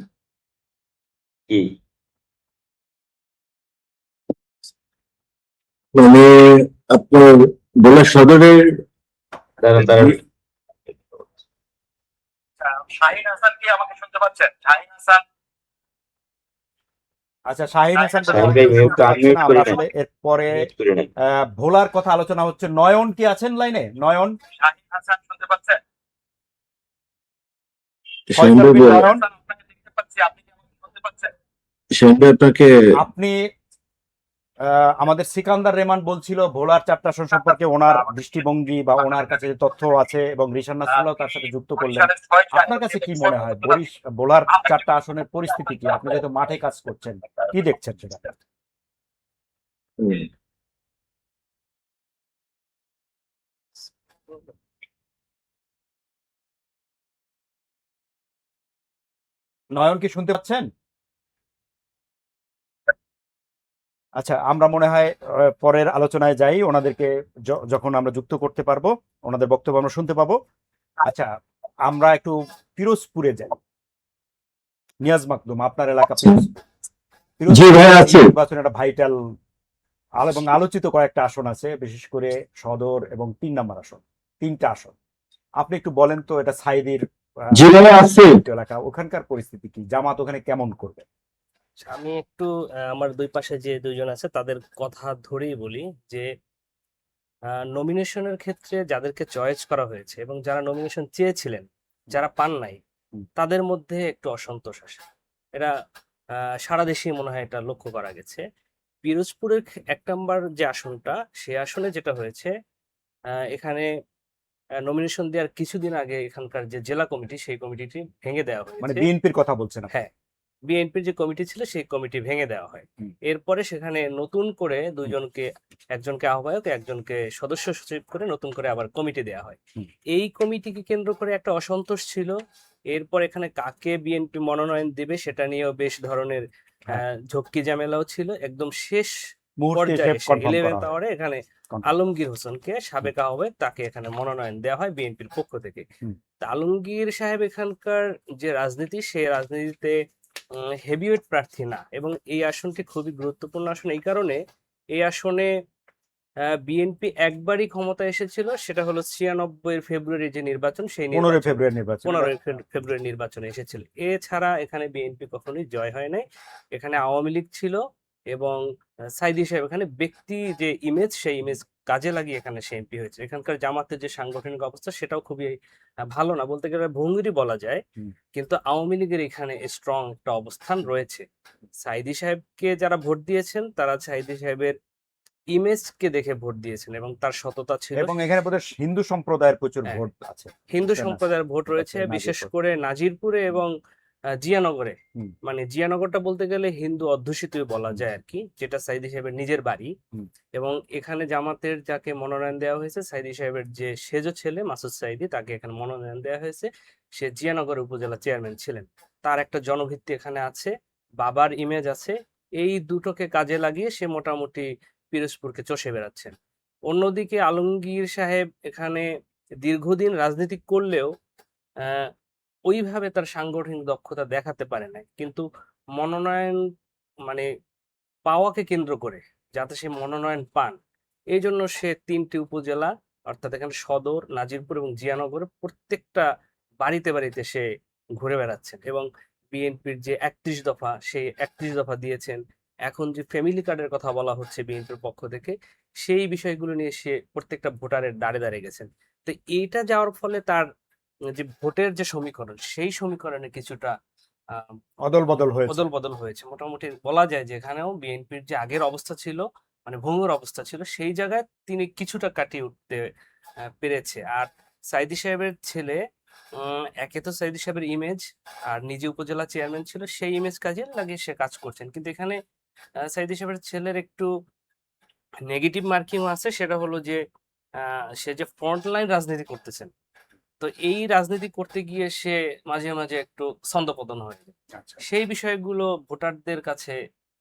মানে আপনার ভোলা সদরের শাহিন হাসান কি আমাকে শুনতে পাচ্ছেন? শাহিন হাসান, আচ্ছা, শাহিন হাসান শাহিন আমাকে ভাই শুনতে মিউট পাচ্ছি আনমিউট না। করে আমরা নেন, আসলে এরপরে মিউট করে নেন। ভোলার কথা আলোচনা হচ্ছে। নয়ন কি আছেন লাইনে? নয়ন, শাহিন হাসান শুনতে পাচ্ছেন? শাহিন ফয়সাল ভাই বিন বল, নয়ন, আপনাকে দেখতে পাচ্ছি, আপনি কি আমাকে শুনতে পাচ্ছেন? শাহিন ভাই আপনাকে আপনি আমাদের সিকান্দার রেমান বলছিল ভোলার 4টা আসন সম্পর্কে ওনার দৃষ্টিভঙ্গি বা ওনার কাছে যে তথ্য আছে, এবং রিশান নাসরুল্লাহ তার সাথে যুক্ত করলেন। আপনার কাছে কি মনে হয় ভোলার 4টা আসনের পরিস্থিতি কি? আপনি যেহেতু মাঠে কাজ করছেন, কি দেখছেন সেটা? নয়ন কি শুনতে পাচ্ছেন? আচ্ছা, আমরা মনে হয় পরের আলোচনায় যাই, ওনাদেরকে যখন আমরা যুক্ত করতে পারবো ওনাদের বক্তব্য আমরা শুনতে পাবো। আচ্ছা, আমরা একটু পিরোজপুরে যাই। নিয়াজ মাকদুম, আপনার এলাকা পিরোজপুর। জি ভাই, আছে। নির্বাচনে একটা ভাইটাল এবং আলোচিত কয়েকটা আসন আছে, বিশেষ করে সদর এবং 3 নম্বর আসন, 3টা আসন। আপনি একটু বলেন তো, এটা সাইদির জি ভাই, আছে। এলাকা, ওখানকার পরিস্থিতি কি? জামাত ওখানে কেমন করবে? আমি একটু আমার দুই পাশে যে দুইজন আছে তাদের কথা ধরেই বলি যে নমিনেশনের ক্ষেত্রে যাদেরকে চয়েস করা হয়েছে এবং যারা নমিনেশন চেয়েছিলেন, যারা পান নাই, হুম। তাদের মধ্যে একটু অসন্তোষ আসে। এটা সারা দেশেই মনে হয় এটা লক্ষ্য করা গেছে। পিরোজপুরের 1 নম্বর যে আসনটা, সে আসনে যেটা হয়েছে, এখানে নমিনেশন দেওয়ার কিছুদিন আগে এখানকার যে জেলা কমিটি, সেই কমিটিটি ভেঙে দেওয়া মানে হয়েছে। বিএনপির কথা বলছেন আপনি? হ্যাঁ, বিএনপির যে কমিটি ছিল সেই কমিটি ভেঙে দেওয়া হয়। হুম। এরপরে সেখানে নতুন করে দুজনকে, একজনকে আহ্বায়ক, একজনকে সদস্য সচিব করে নতুন করে আবার কমিটি দেওয়া হয়। হুম। এই কমিটিকে কেন্দ্র করে একটা অসন্তোষ ছিল। এরপর এখানে কাকে বিএনপি মনোনয়ন দেবে সেটা নিয়েও বেশ ধরনের হ্যাঁ। ঝক্কি ঝামেলাও ছিল। একদম শেষ মুহূর্তে পর্যায়ে এসে কনফার্ম করা 11th হয়। আওয়ারে এখানে Confirm। আলমগীর হোসেনকে, সাবেক আহ্বায়ক, তাকে এখানে মনোনয়ন দেওয়া হয় বিএনপির পক্ষ থেকে। হুম। তা আলমগীর সাহেব এখানকার যে রাজনীতি, সেই রাজনীতিতে হেভিওয়েট প্রার্থী না, এবং এই আসনটি খুবই গুরুত্বপূর্ণ আসন এই কারণে, এই আসনে বিএনপি একবারই ক্ষমতায় এসেছিল, সেটা হলো 96 ফেব্রুয়ারি যে নির্বাচন, সেই 15 নির্বাচন ফেব্রুয়ারি নির্বাচন। 15 ফেব্রুয়ারি নির্বাচনে এসেছিল। এছাড়া এখানে বিএনপি কখনোই জয় হয় নাই। এখানে আওয়ামী লীগ ছিল, এবং সাইদী সাহেব এখানে ব্যক্তি যে ইমেজ, সেই ইমেজ কাজে লাগিয়ে এখানে সে এমপি হয়েছে। এখানকার জামাতের যে সাংগঠনিক অবস্থা সেটাও খুবই ভালো না, বলতে গেলে ভঙ্গুরই বলা যায়। হুম। কিন্তু আওয়ামী লীগের এখানে স্ট্রং একটা অবস্থান রয়েছে। সাইদী সাহেবকে যারা ভোট দিয়েছেন তারা সাইদী সাহেবের ইমেজকে দেখে ভোট দিয়েছেন, এবং তার সততা ছিল। এবং এখানে বোধহয় হিন্দু সম্প্রদায়ের প্রচুর হ্যাঁ, ভোট আছে। হিন্দু বুঝছেন না? সম্প্রদায়ের ভোট রয়েছে, নাজিরপুর। বিশেষ করে নাজিরপুরে এবং জিয়ানগরে। হুম। মানে জিয়ানগরটা বলতে গেলে হিন্দু অধ্যুষিতই বলা যায় আর কি, যেটা সাইদী সাহেবের নিজের বাড়ি। হুম। এবং এখানে জামাতের যাকে মনোনয়ন দেওয়া হয়েছে, সাইদী সাহেবের যে সেজ ছেলে মাসুদ সাইদী, তাকে এখানে মনোনয়ন দেওয়া হয়েছে। সে জিয়ানগর উপজেলা চেয়ারম্যান ছিলেন। তার একটা জনভিত্তি এখানে আছে, বাবার ইমেজ আছে। এই দুটোকে কাজে লাগিয়ে সে মোটামুটি পিরোজপুরকে চষে বেড়াচ্ছেন। অন্যদিকে আলমগীর সাহেব এখানে দীর্ঘদিন রাজনীতি করলেও আহ, ওইভাবে তার সাংগঠনিক দক্ষতা দেখাতে পারে নাই, কিন্তু মনোনয়ন মানে পাওয়াকে কেন্দ্র করে, যাতে সে মনোনয়ন পান, এই জন্য সে 3টি উপজেলা, অর্থাৎ এখানে সদর, নাজিরপুর এবং জিয়ানগরের প্রত্যেকটা বাড়িতে বাড়িতে সে ঘুরে বেড়াচ্ছেন, এবং বিএনপির যে 31 দফা, সেই 31 দফা দিয়েছেন। এখন যে ফ্যামিলি কার্ডের কথা বলা হচ্ছে বিএনপির পক্ষ থেকে, সেই বিষয়গুলো নিয়ে সে প্রত্যেকটা ভোটারের দ্বারে দ্বারে গেছেন। তো এইটা যাওয়ার ফলে তার যে ভোটের যে সমীকরণ, সেই সমীকরণে কিছুটা আহ, অদল বদল হয়েছে। অদল বদল হয়েছে। মোটামুটি বলা যায় যে এখানেও বিএনপির যে আগের অবস্থা ছিল, মানে ভঙ্গুর অবস্থা ছিল, সেই জায়গায় তিনি কিছুটা কাটিয়ে উঠতে পেরেছে। আর সাইদী সাহেবের ছেলে, একে তো সাইদী সাহেবের ইমেজ, আর নিজে উপজেলা চেয়ারম্যান ছিল, সেই ইমেজ কাজে লাগিয়ে সে কাজ করছেন। কিন্তু এখানে সাইদী সাহেবের ছেলের একটু নেগেটিভ মার্কিং আছে, সেটা হলো যে সে যে ফ্রন্ট লাইন রাজনীতি করতেছেন, তো এই রাজনীতি করতে গিয়ে সে মাঝে মাঝে একটু ছন্দপতন হয়ে যায়। আচ্ছা। সেই বিষয়গুলো ভোটারদের কাছে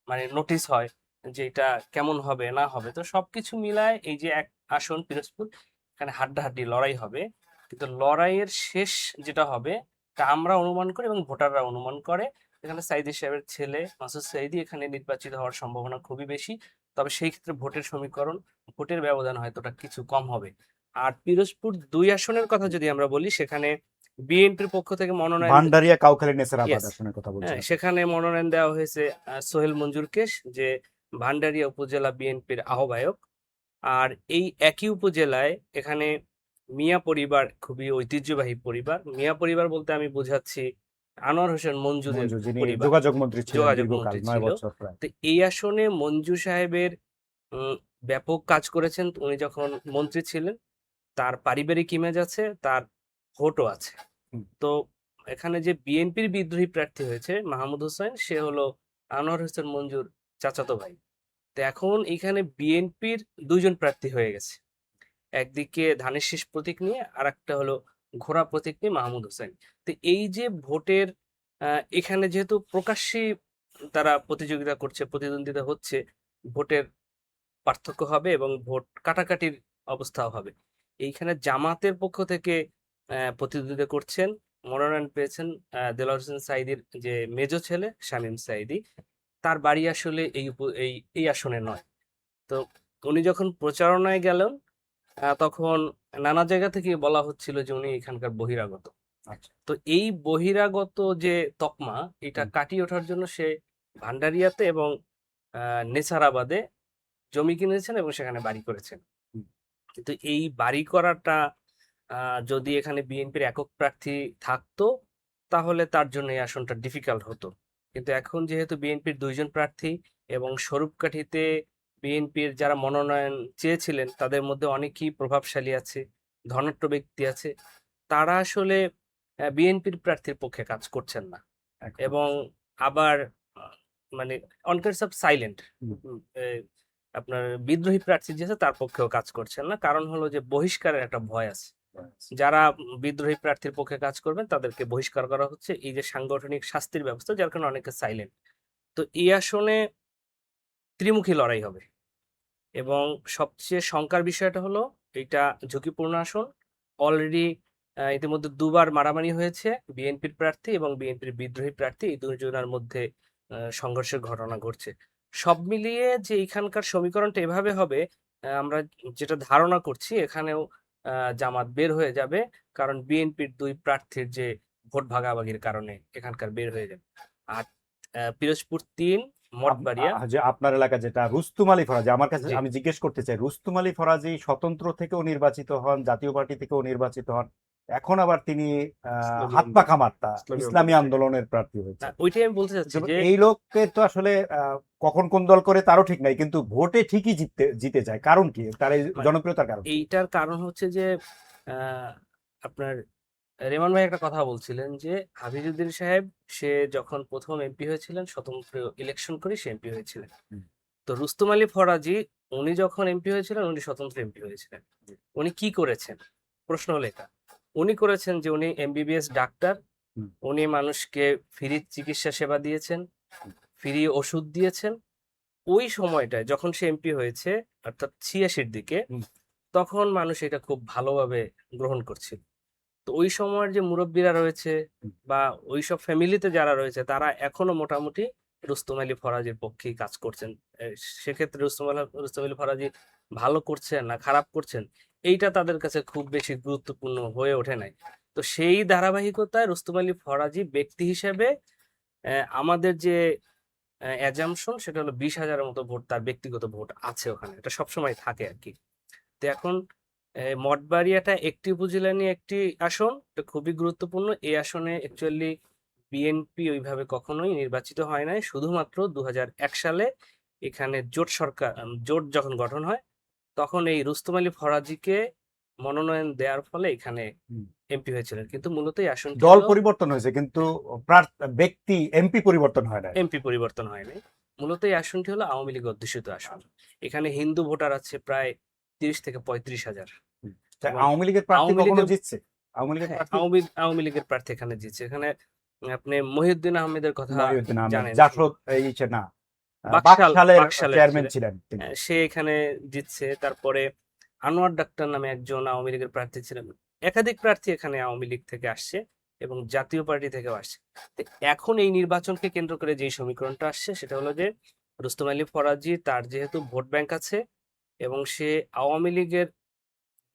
মানে নোটিস হয় যে এটা কেমন হবে না হবে। তো সবকিছু মিলায় এই যে এক আসন পিরোজপুর, এখানে হাড্ডাহাড্ডি লড়াই হবে, কিন্তু লড়াইয়ের শেষ যেটা হবে তা আমরা অনুমান করি এবং ভোটাররা অনুমান করে, এখানে সাইদী সাহেবের ছেলে মাসুদ সাইদী এখানে নির্বাচিত হওয়ার সম্ভাবনা খুবই বেশি। তবে সেই ক্ষেত্রে ভোটের সমীকরণ, ভোটের ব্যবধান হয়তোটা কিছু কম হবে। আর পিরোজপুর 2 আসনের কথা যদি আমরা বলি, সেখানে বিএনপির পক্ষ থেকে মনোনয়ন, ভান্ডারিয়া কাউখালী নেসারাবাদ Yes, আসনের কথা হ্যাঁ, বলছেন। সেখানে মনোনয়ন দেওয়া হয়েছে সোহেল মঞ্জুরকে, যে ভান্ডারিয়া উপজেলা বিএনপির আহ্বায়ক। আর এই একই উপজেলায় এখানে মিয়া পরিবার, খুবই ঐতিহ্যবাহী পরিবার। মিয়া পরিবার বলতে আমি বোঝাচ্ছি আনোয়ার হোসেন মঞ্জুদের মঞ্জু, যিনি পরিবার, যোগাযোগ মন্ত্রী ছিলেন যোগাযোগ দীর্ঘকাল, মন্ত্রী 9 ছিল। বছর প্রায়। তো এই আসনে মঞ্জু সাহেবের ব্যাপক কাজ করেছেন উনি যখন মন্ত্রী ছিলেন। তার পারিবারিক ইমেজ আছে, তার ভোটও আছে। হুম। তো এখানে যে বিএনপির বিদ্রোহী প্রার্থী হয়েছে মাহমুদ হোসেন, সে হলো আনোয়ার হোসেন মঞ্জুর চাচাতো ভাই। তো এখন এখানে বিএনপির 2জন প্রার্থী হয়ে গেছে, একদিকে ধানের শীষ প্রতীক নিয়ে, আর একটা হলো ঘোড়া প্রতীক নিয়ে মাহমুদ হোসেন। তো এই যে ভোটের এখানে যেহেতু প্রকাশ্যে তারা প্রতিযোগিতা করছে, প্রতিদ্বন্দ্বিতা হচ্ছে, ভোটের পার্থক্য হবে এবং ভোট কাটাকাটির অবস্থাও হবে। এইখানে জামাতের পক্ষ থেকে প্রতিদ্বন্দ্বিতা করছেন, মনোনয়ন পেয়েছেন দেলোয়ার হোসেন সাঈদীর যে মেজ ছেলে শামীম সাঈদী। তার বাড়ি আসলে এই আসনে নয়। তো উনি যখন প্রচারণায় গেলেন, তখন নানা জায়গা থেকে বলা হচ্ছিল যে উনি এখানকার বহিরাগত। আচ্ছা। তো এই বহিরাগত যে তকমা, এটা কাটিয়ে ওঠার জন্য সে ভান্ডারিয়াতে এবং নেছারাবাদে জমি কিনেছেন এবং সেখানে বাড়ি করেছেন। হুম। কিন্তু এই বাড়ি করাটা যদি এখানে বিএনপির একক প্রার্থী থাকতো, তাহলে তার জন্য এই আসনটা ডিফিকাল্ট হতো। কিন্তু এখন যেহেতু বিএনপির 2জন প্রার্থী, এবং স্বরূপকাঠিতে বিএনপির যারা মনোনয়ন চেয়েছিলেন তাদের মধ্যে অনেকেই প্রভাবশালী আছে, ধনাঢ্য ব্যক্তি আছে, তারা আসলে বিএনপির প্রার্থীর পক্ষে কাজ করছেন না। একদম। এবং আবার মানে অন কাইন্ডস অফ সাইলেন্ট, আপনার বিদ্রোহী প্রার্থী যে আছে তার পক্ষেও কাজ করছেন না। কারণ হলো যে বহিষ্কারের একটা ভয় আছে। যারা বিদ্রোহী প্রার্থীর পক্ষে কাজ করবেন তাদেরকে বহিষ্কার করা হচ্ছে, এই যে সাংগঠনিক শাস্তির ব্যবস্থা, যার কারণে অনেকে সাইলেন্ট। তো এই আসনে ত্রিমুখী লড়াই হবে, এবং সবচেয়ে শঙ্কার বিষয়টা হলো এটা ঝুঁকিপূর্ণ আসন। অলরেডি ইতিমধ্যে দুবার মারামারি হয়েছে, বিএনপির প্রার্থী এবং বিএনপির বিদ্রোহী প্রার্থী, এই দুজনের মধ্যে সংঘর্ষের ঘটনা ঘটছে। সব মিলিয়ে যে এখানকার সমীকরণটা এভাবে হবে, আমরা যেটা ধারণা করছি এখানেও জামাত বের হয়ে যাবে, কারণ বিএনপির দুই প্রার্থীর যে ভোট ভাগাভাগির কারণে এখানকার বের হয়ে যাবে। আর পিরোজপুর ৩, মঠবাড়িয়া, যে আপনার এলাকা যেটা রুস্তুম আলী ফরাজি, আমার কাছে জি। আমি জিজ্ঞেস করতে চাই, রুস্তুম আলী ফরাজি স্বতন্ত্র থেকেও নির্বাচিত হন, জাতীয় পার্টি থেকেও নির্বাচিত হন, এখন আবার তিনি ইসলামী হাত পাখা মার্তা ইসলামী ইসলামী আন্দোলনের প্রার্থী হয়েছে। ওইটাই আমি বলতে চাচ্ছি যে এই লোককে তো আসলে কখন কোন দল করে তারও ঠিক নাই, কিন্তু ভোটে ঠিকই জিতে যায়। কারণ কি তার এই জনপ্রিয়তার কারণ? এইটার কারণ হচ্ছে যে আপনার রেমান ভাই একটা কথা বলছিলেন যে হাফিজউদ্দিন সাহেব সে যখন প্রথম এমপি হয়েছিলেন, স্বতন্ত্র ইলেকশন করে সে এমপি হয়েছিলেন। হুম। তো রুস্তম আলী ফরাজি উনি যখন এমপি হয়েছিলেন উনি স্বতন্ত্র এমপি হয়েছিলেন। উনি কি করেছেন? প্রশ্ন হলো এটা। উনি করেছেন যে উনি এমবিবিএস ডাক্তার, হুম। উনি মানুষকে ফ্রি চিকিৎসা সেবা দিয়েছেন, ফ্রি ওষুধ দিয়েছেন। ওই সময়টায় যখন সে এমপি হয়েছে, অর্থাৎ ৮৬-র দিকে, হুম। তখন মানুষ এটা খুব ভালোভাবে গ্রহণ করছিল। তো ওই সময়ের যে মুরব্বীরা রয়েছে হুম। বা ওইসব ফ্যামিলিতে যারা রয়েছে তারা এখনো মোটামুটি রুস্তম আলী ফরাজির পক্ষেই কাজ করছেন। সেক্ষেত্রে রুস্তম আলী ফরাজি ভালো করছেন না খারাপ করছেন, এইটা তাদের কাছে খুব বেশি গুরুত্বপূর্ণ হয়ে ওঠে নাই। তো সেই ধারাবাহিকতায় রুস্তম আলী ফরাজি ব্যক্তি হিসেবে আমাদের যে অ্যাজাম্পশন সেটা হলো ২০,০০০-এর মতো ভোট, তার ব্যক্তিগত ভোট আছে ওখানে, এটা সবসময় থাকে আর কি। তো এখন মঠবাড়িয়াটা একটি উপজেলা নিয়ে একটি আসন, এটা খুবই গুরুত্বপূর্ণ। এই আসনে অ্যাকচুয়ালি বিএনপি ওইভাবে কখনোই নির্বাচিত হয় নাই, শুধুমাত্র ২০০১ সালে এখানে জোট সরকার, জোট যখন গঠন হয় তখন এই রুস্তম আলী ফরাজিকে মনোনয়ন দেওয়ার ফলে এখানে হুম। এমপি হয়েছিলেন। কিন্তু মূলত এই আসনটি দল পরিবর্তন হয়েছে কিন্তু ব্যক্তি এমপি পরিবর্তন হয় না। এমপি পরিবর্তন হয়নি। মূলত এই আসনটি হলো আওয়ামী লীগ অধ্যুষিত আসন। এখানে হিন্দু ভোটার আছে প্রায় ৩০,০০০ থেকে ৩৫,০০০। এবং আওয়ামী লীগের প্রার্থী আওয়ামী কখনো লীগের জিতছে? আওয়ামী লীগের হ্যাঁ, প্রার্থী আওয়ামী লীগের প্রার্থী এখানে জিতছে। এখানে আপনি মহিউদ্দিন আহমেদের কথা মহিউদ্দিন আহমেদ, জানেন, জাসদ এই যে না বাকশালের বাকশালের চেয়ারম্যান ছিলেন। ছিলেন তিনি। সে এখানে জিতছে। তারপরে আনোয়ার ডাক্তার নামে একজন আওয়ামী লীগের প্রার্থী ছিলেন। একাধিক প্রার্থী এখানে আওয়ামী লীগ থেকে আসছে এবং জাতীয় পার্টি থেকেও আসছে। তো এখন এই নির্বাচনকে কেন্দ্র করে যে সমীকরণটা আসছে সেটা হলো যে রুস্তম আলী ফরাজি, তার যেহেতু ভোট ব্যাংক আছে এবং সে আওয়ামী লীগের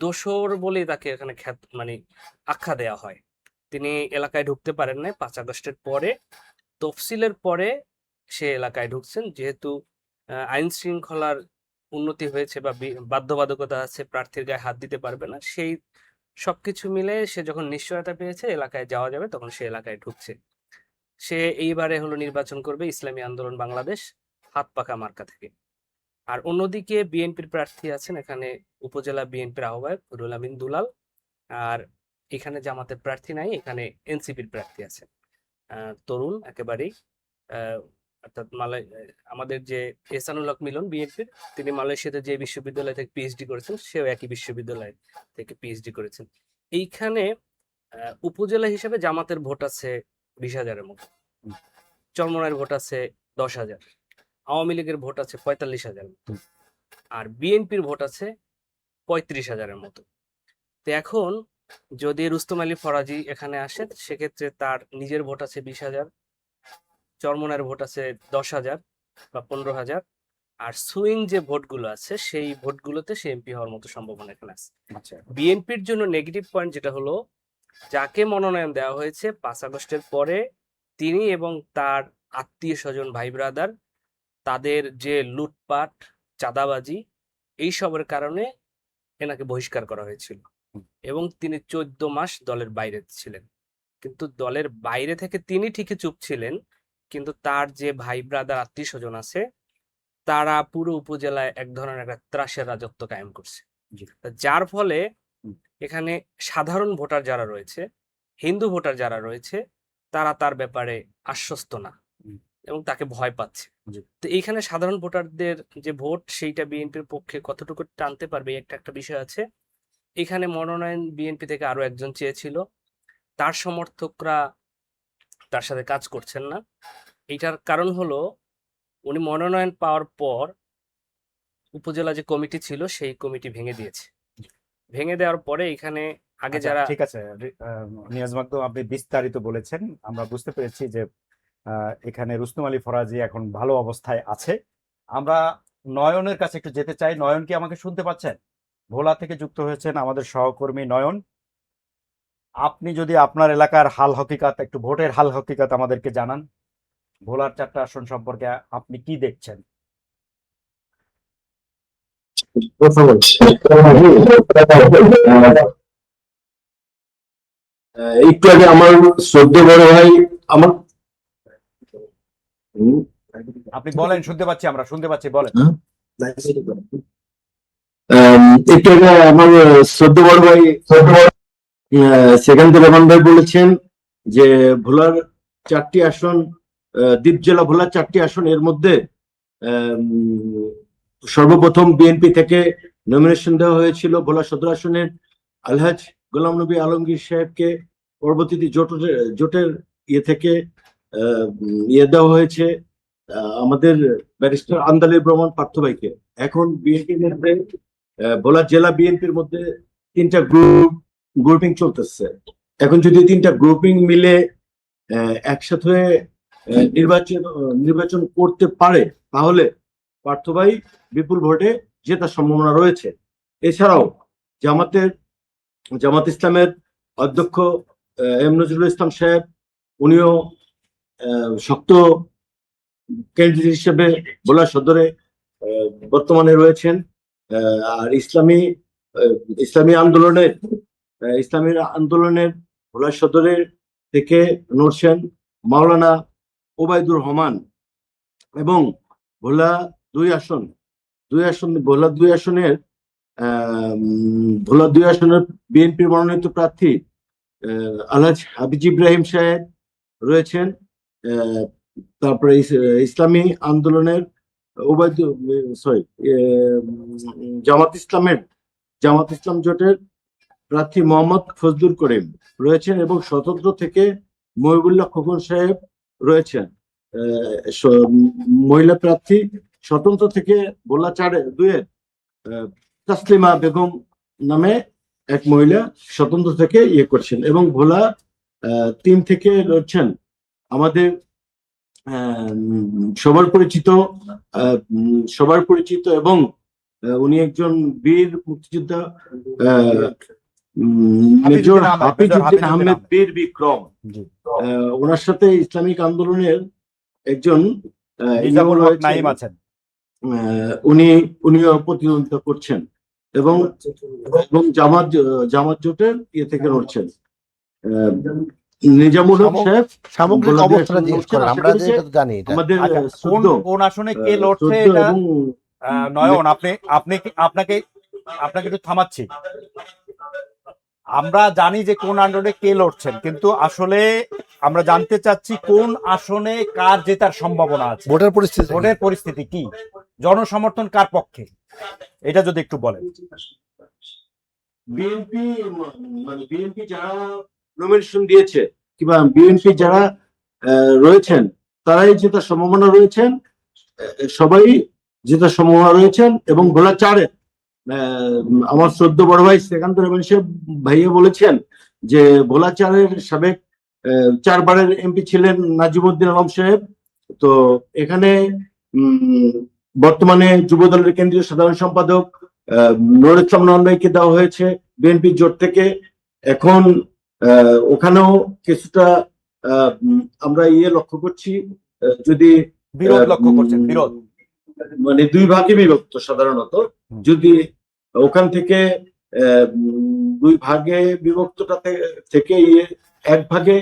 দোসর বলেই তাকে এখানে মানে আখ্যা দেওয়া হয়। তিনি এলাকায় ঢুকতে পারেন নাই ৫ আগস্টের পরে, তফসিলের পরে সে এলাকায় ঢুকছেন। যেহেতু আইন শৃঙ্খলার উন্নতি হয়েছে বা বাধ্যবাধকতা আছে, প্রার্থীর গায়ে হাত দিতে পারবে না, সেই সবকিছু মিলে সে যখন নিশ্চয়তা পেয়েছে এলাকায় যাওয়া যাবে তখন সে এলাকায় ঢুকছে। সে এইবারে হলো নির্বাচন করবে ইসলামী আন্দোলন বাংলাদেশ হাত পাকা মার্কা থেকে। আর অন্যদিকে বিএনপির প্রার্থী আছেন এখানে উপজেলা বিএনপির আহ্বায়ক রুহুল আমিন দুলাল। আর এখানে জামাতের প্রার্থী নাই, এখানে এনসিপির প্রার্থী আছে তরুণ একেবারেই, অর্থাৎ আমাদের যে এহসানুল হক মিলন বিএনপির, তিনি মালয়েশিয়াতে যে বিশ্ববিদ্যালয় থেকে পিএইচডি করেছেন সেও একই বিশ্ববিদ্যালয় থেকে পিএইচডি করেছেন। এইখানে উপজেলা হিসেবে জামাতের ভোট আছে ২০,০০০-এর মতো, চরমনায়ের ভোট আছে ১০,০০০, আওয়ামী লীগের ভোট আছে ৪৫,০০০ মতো, আর বিএনপির ভোট আছে ৩৫,০০০-এর মতো। তো এখন যদি রুস্তম আলী ফরাজি এখানে আসে সেক্ষেত্রে তার নিজের ভোট আছে ২০,০০০, চরমনায়ের ভোট আছে ১০,০০০ বা ১৫,০০০, আর সুইং যে ভোটগুলো আছে সেই ভোটগুলোতে সে এমপি হওয়ার মতো সম্ভাবনা এখানে আছে। আচ্ছা, বিএনপির জন্য নেগেটিভ পয়েন্ট যেটা হলো, যাকে মনোনয়ন দেওয়া হয়েছে ৫ আগস্টের পরে, তিনি এবং তার আত্মীয় স্বজন ভাই ব্রাদার, তাদের যে লুটপাট চাঁদাবাজি এইসবের কারণে এনাকে বহিষ্কার করা হয়েছিল এবং তিনি ১৪ মাস দলের বাইরে ছিলেন। কিন্তু দলের বাইরে থেকে তিনি ঠিকই চুপ ছিলেন, কিন্তু তার যে ভাই ব্রাদার আত্মীয় স্বজন আছে তারা পুরো উপজেলায় এক ধরনের একটা ত্রাসের রাজত্ব কায়েম করছে। যার ফলে এখানে সাধারণ ভোটার যারা রয়েছে, হিন্দু ভোটার যারা রয়েছে, তারা তার ব্যাপারে আশ্বস্ত না। এবং তাকে ভয় পাচ্ছে। জি। তো এইখানে সাধারণ ভোটারদের যে ভোট সেইটা বিএনপির পক্ষে কতটুকু টানতে পারবে এই একটা বিষয় আছে। এখানে মনোনয়ন বিএনপি থেকে আরো একজন চেয়েছিল, তার সমর্থকরা তার সাথে কাজ করছেন না। এইটার কারণ হলো উনি মনোনয়ন পাওয়ার পর উপজেলা যে কমিটি ছিল সেই কমিটি ভেঙে দিয়েছে। ভেঙে দেওয়ার পরে এখানে আগে আচ্ছা, যারা ঠিক আছে নিয়াজ মাকদুম, আপনি বিস্তারিত বলেছেন, আমরা বুঝতে পেরেছি যে এখানে রুস্তম আলী ফরাজি এখন ভালো অবস্থায় আছে। আমরা নয়নের কাছে একটু যেতে চাই। নয়ন, কি আমাকে শুনতে পাচ্ছেন? ভোলা থেকে যুক্ত হয়েছেন আমাদের সহকর্মী নয়ন। আপনি যদি আপনার এলাকার হাল হকিকাত, একটু ভোটের হাল হকিকাত আমাদেরকে জানান। ভোলার 4টা আসন সম্পর্কে আপনি কি দেখছেন? কথা বলছি। একটু আগে আমার শ্রদ্ধেয় বড় ভাই আমার আপনি বলেন, শুনতে পাচ্ছি, আমরা শুনতে পাচ্ছি, বলেন। একটু আগে আমার শ্রদ্ধেয় বড় ভাই সেখান রহমান ভাই বলেছেন যে ভোলার 4টি আসন, দ্বীপ জেলা ভোলার 4টি আসন, এর মধ্যে সর্বপ্রথম বিএনপি থেকে নমিনেশন দেওয়া হয়েছিল ভোলা সদর আসনের আলহাজ গোলাম নবী আলমগীর সাহেবকে। পরবর্তীতে জোটের ইয়ে থেকে ইয়ে দেওয়া হয়েছে আমাদের ব্যারিস্টার আন্দালিব রহমান পার্থ ভাইকে। এখন বিএনপির মধ্যে ভোলা জেলা বিএনপির মধ্যে 3টা গ্রুপিং চলতেছে। এখন যদি 3টা গ্রুপিং মিলে একসাথে হয়ে নির্বাচন করতে পারে তাহলে পার্থ ভাই বিপুল ভোটে জেতার সম্ভাবনা রয়েছে। এছাড়াও জামাত ইসলামের অধ্যক্ষ এম নজরুল ইসলাম সাহেব, উনিও শক্ত ক্যান্ডিডেট হিসেবে ভোলা সদরে বর্তমানে রয়েছেন। আর ইসলামী আন্দোলনের ভোলা সদরের থেকে নড়ছেন মাওলানা ওবায়দুর রহমান। এবং ভোলা 2 আসনের বিএনপির মনোনীত প্রার্থী আলহাজ হাবিজ ইব্রাহিম সাহেব রয়েছেন। তারপরে ইসলামী আন্দোলনের জামাত ইসলাম জোটের প্রার্থী মোহাম্মদ ফজলুল করিম রয়েছেন এবং স্বতন্ত্র থেকে মহিবুল্লাহ খোকন সাহেব রয়েছেন। মহিলা প্রার্থী স্বতন্ত্র থেকে ভোলা 2-এর তাসলিমা বেগম নামে এক মহিলা স্বতন্ত্র থেকে ইয়ে করছেন। এবং ভোলা 3 থেকে লড়ছেন আমাদের সবার পরিচিত এবং উনি একজন বীর মুক্তিযোদ্ধা মেজর হাফিজউদ্দিন আহমেদ বীর বিক্রম। ওনার সাথে ইসলামিক আন্দোলনের একজন নাইম আছেন, উনিও প্রতিদ্বন্দ্বিতা করছেন এবং জামাত জোটের ইয়ে থেকে লড়ছেন। নিজামুল হক সাহেব সামগ্রিক অবস্থাটা জিজ্ঞেস করেন, আমরা যেটা জানি এটা। আমাদের আচ্ছা, কোন আসনে কে লড়ছে এটা নয়ন, আপনাকে একটু থামাচ্ছি। আমরা জানি যে কোন আসনে কে লড়ছেন, কিন্তু আসলে আমরা জানতে চাচ্ছি কোন আসনে কার জেতার সম্ভাবনা আছে। ভোটের পরিস্থিতি কি, জনসমর্থন কার পক্ষে, এটা যদি একটু বলেন। বিএনপি যারা নমিনেশন দিয়েছে কিংবা বিএনপি যারা রয়েছেন তারাই জেতার সম্ভাবনা রয়েছেন, সবাই জেতার সম্ভাবনা রয়েছেন। এবং ভোলা 4-এ আমার শ্রদ্ধেয় বড় ভাই সেকান্ত রহমান সাহেব ভাইয়া বলেছেন যে ভোলা 4-এর সাবেক 4বারের এমপি ছিলেন নাজিমউদ্দিন আলম সাহেব। তো এখানে বর্তমানে যুবদলের কেন্দ্রীয় সাধারণ সম্পাদক নুরুল ইসলাম নয়ন ভাইকে দেওয়া হয়েছে বিএনপি জোট থেকে। এখন ওখানেও কিছুটা আমরা লক্ষ্য করছি, যদি বিরোধ লক্ষ্য করছেন, বিরোধ মানে 2 ভাগে বিভক্ত সাধারণত। যদি ওখান থেকে 2 ভাগে বিভক্তটা থেকে 1 ভাগে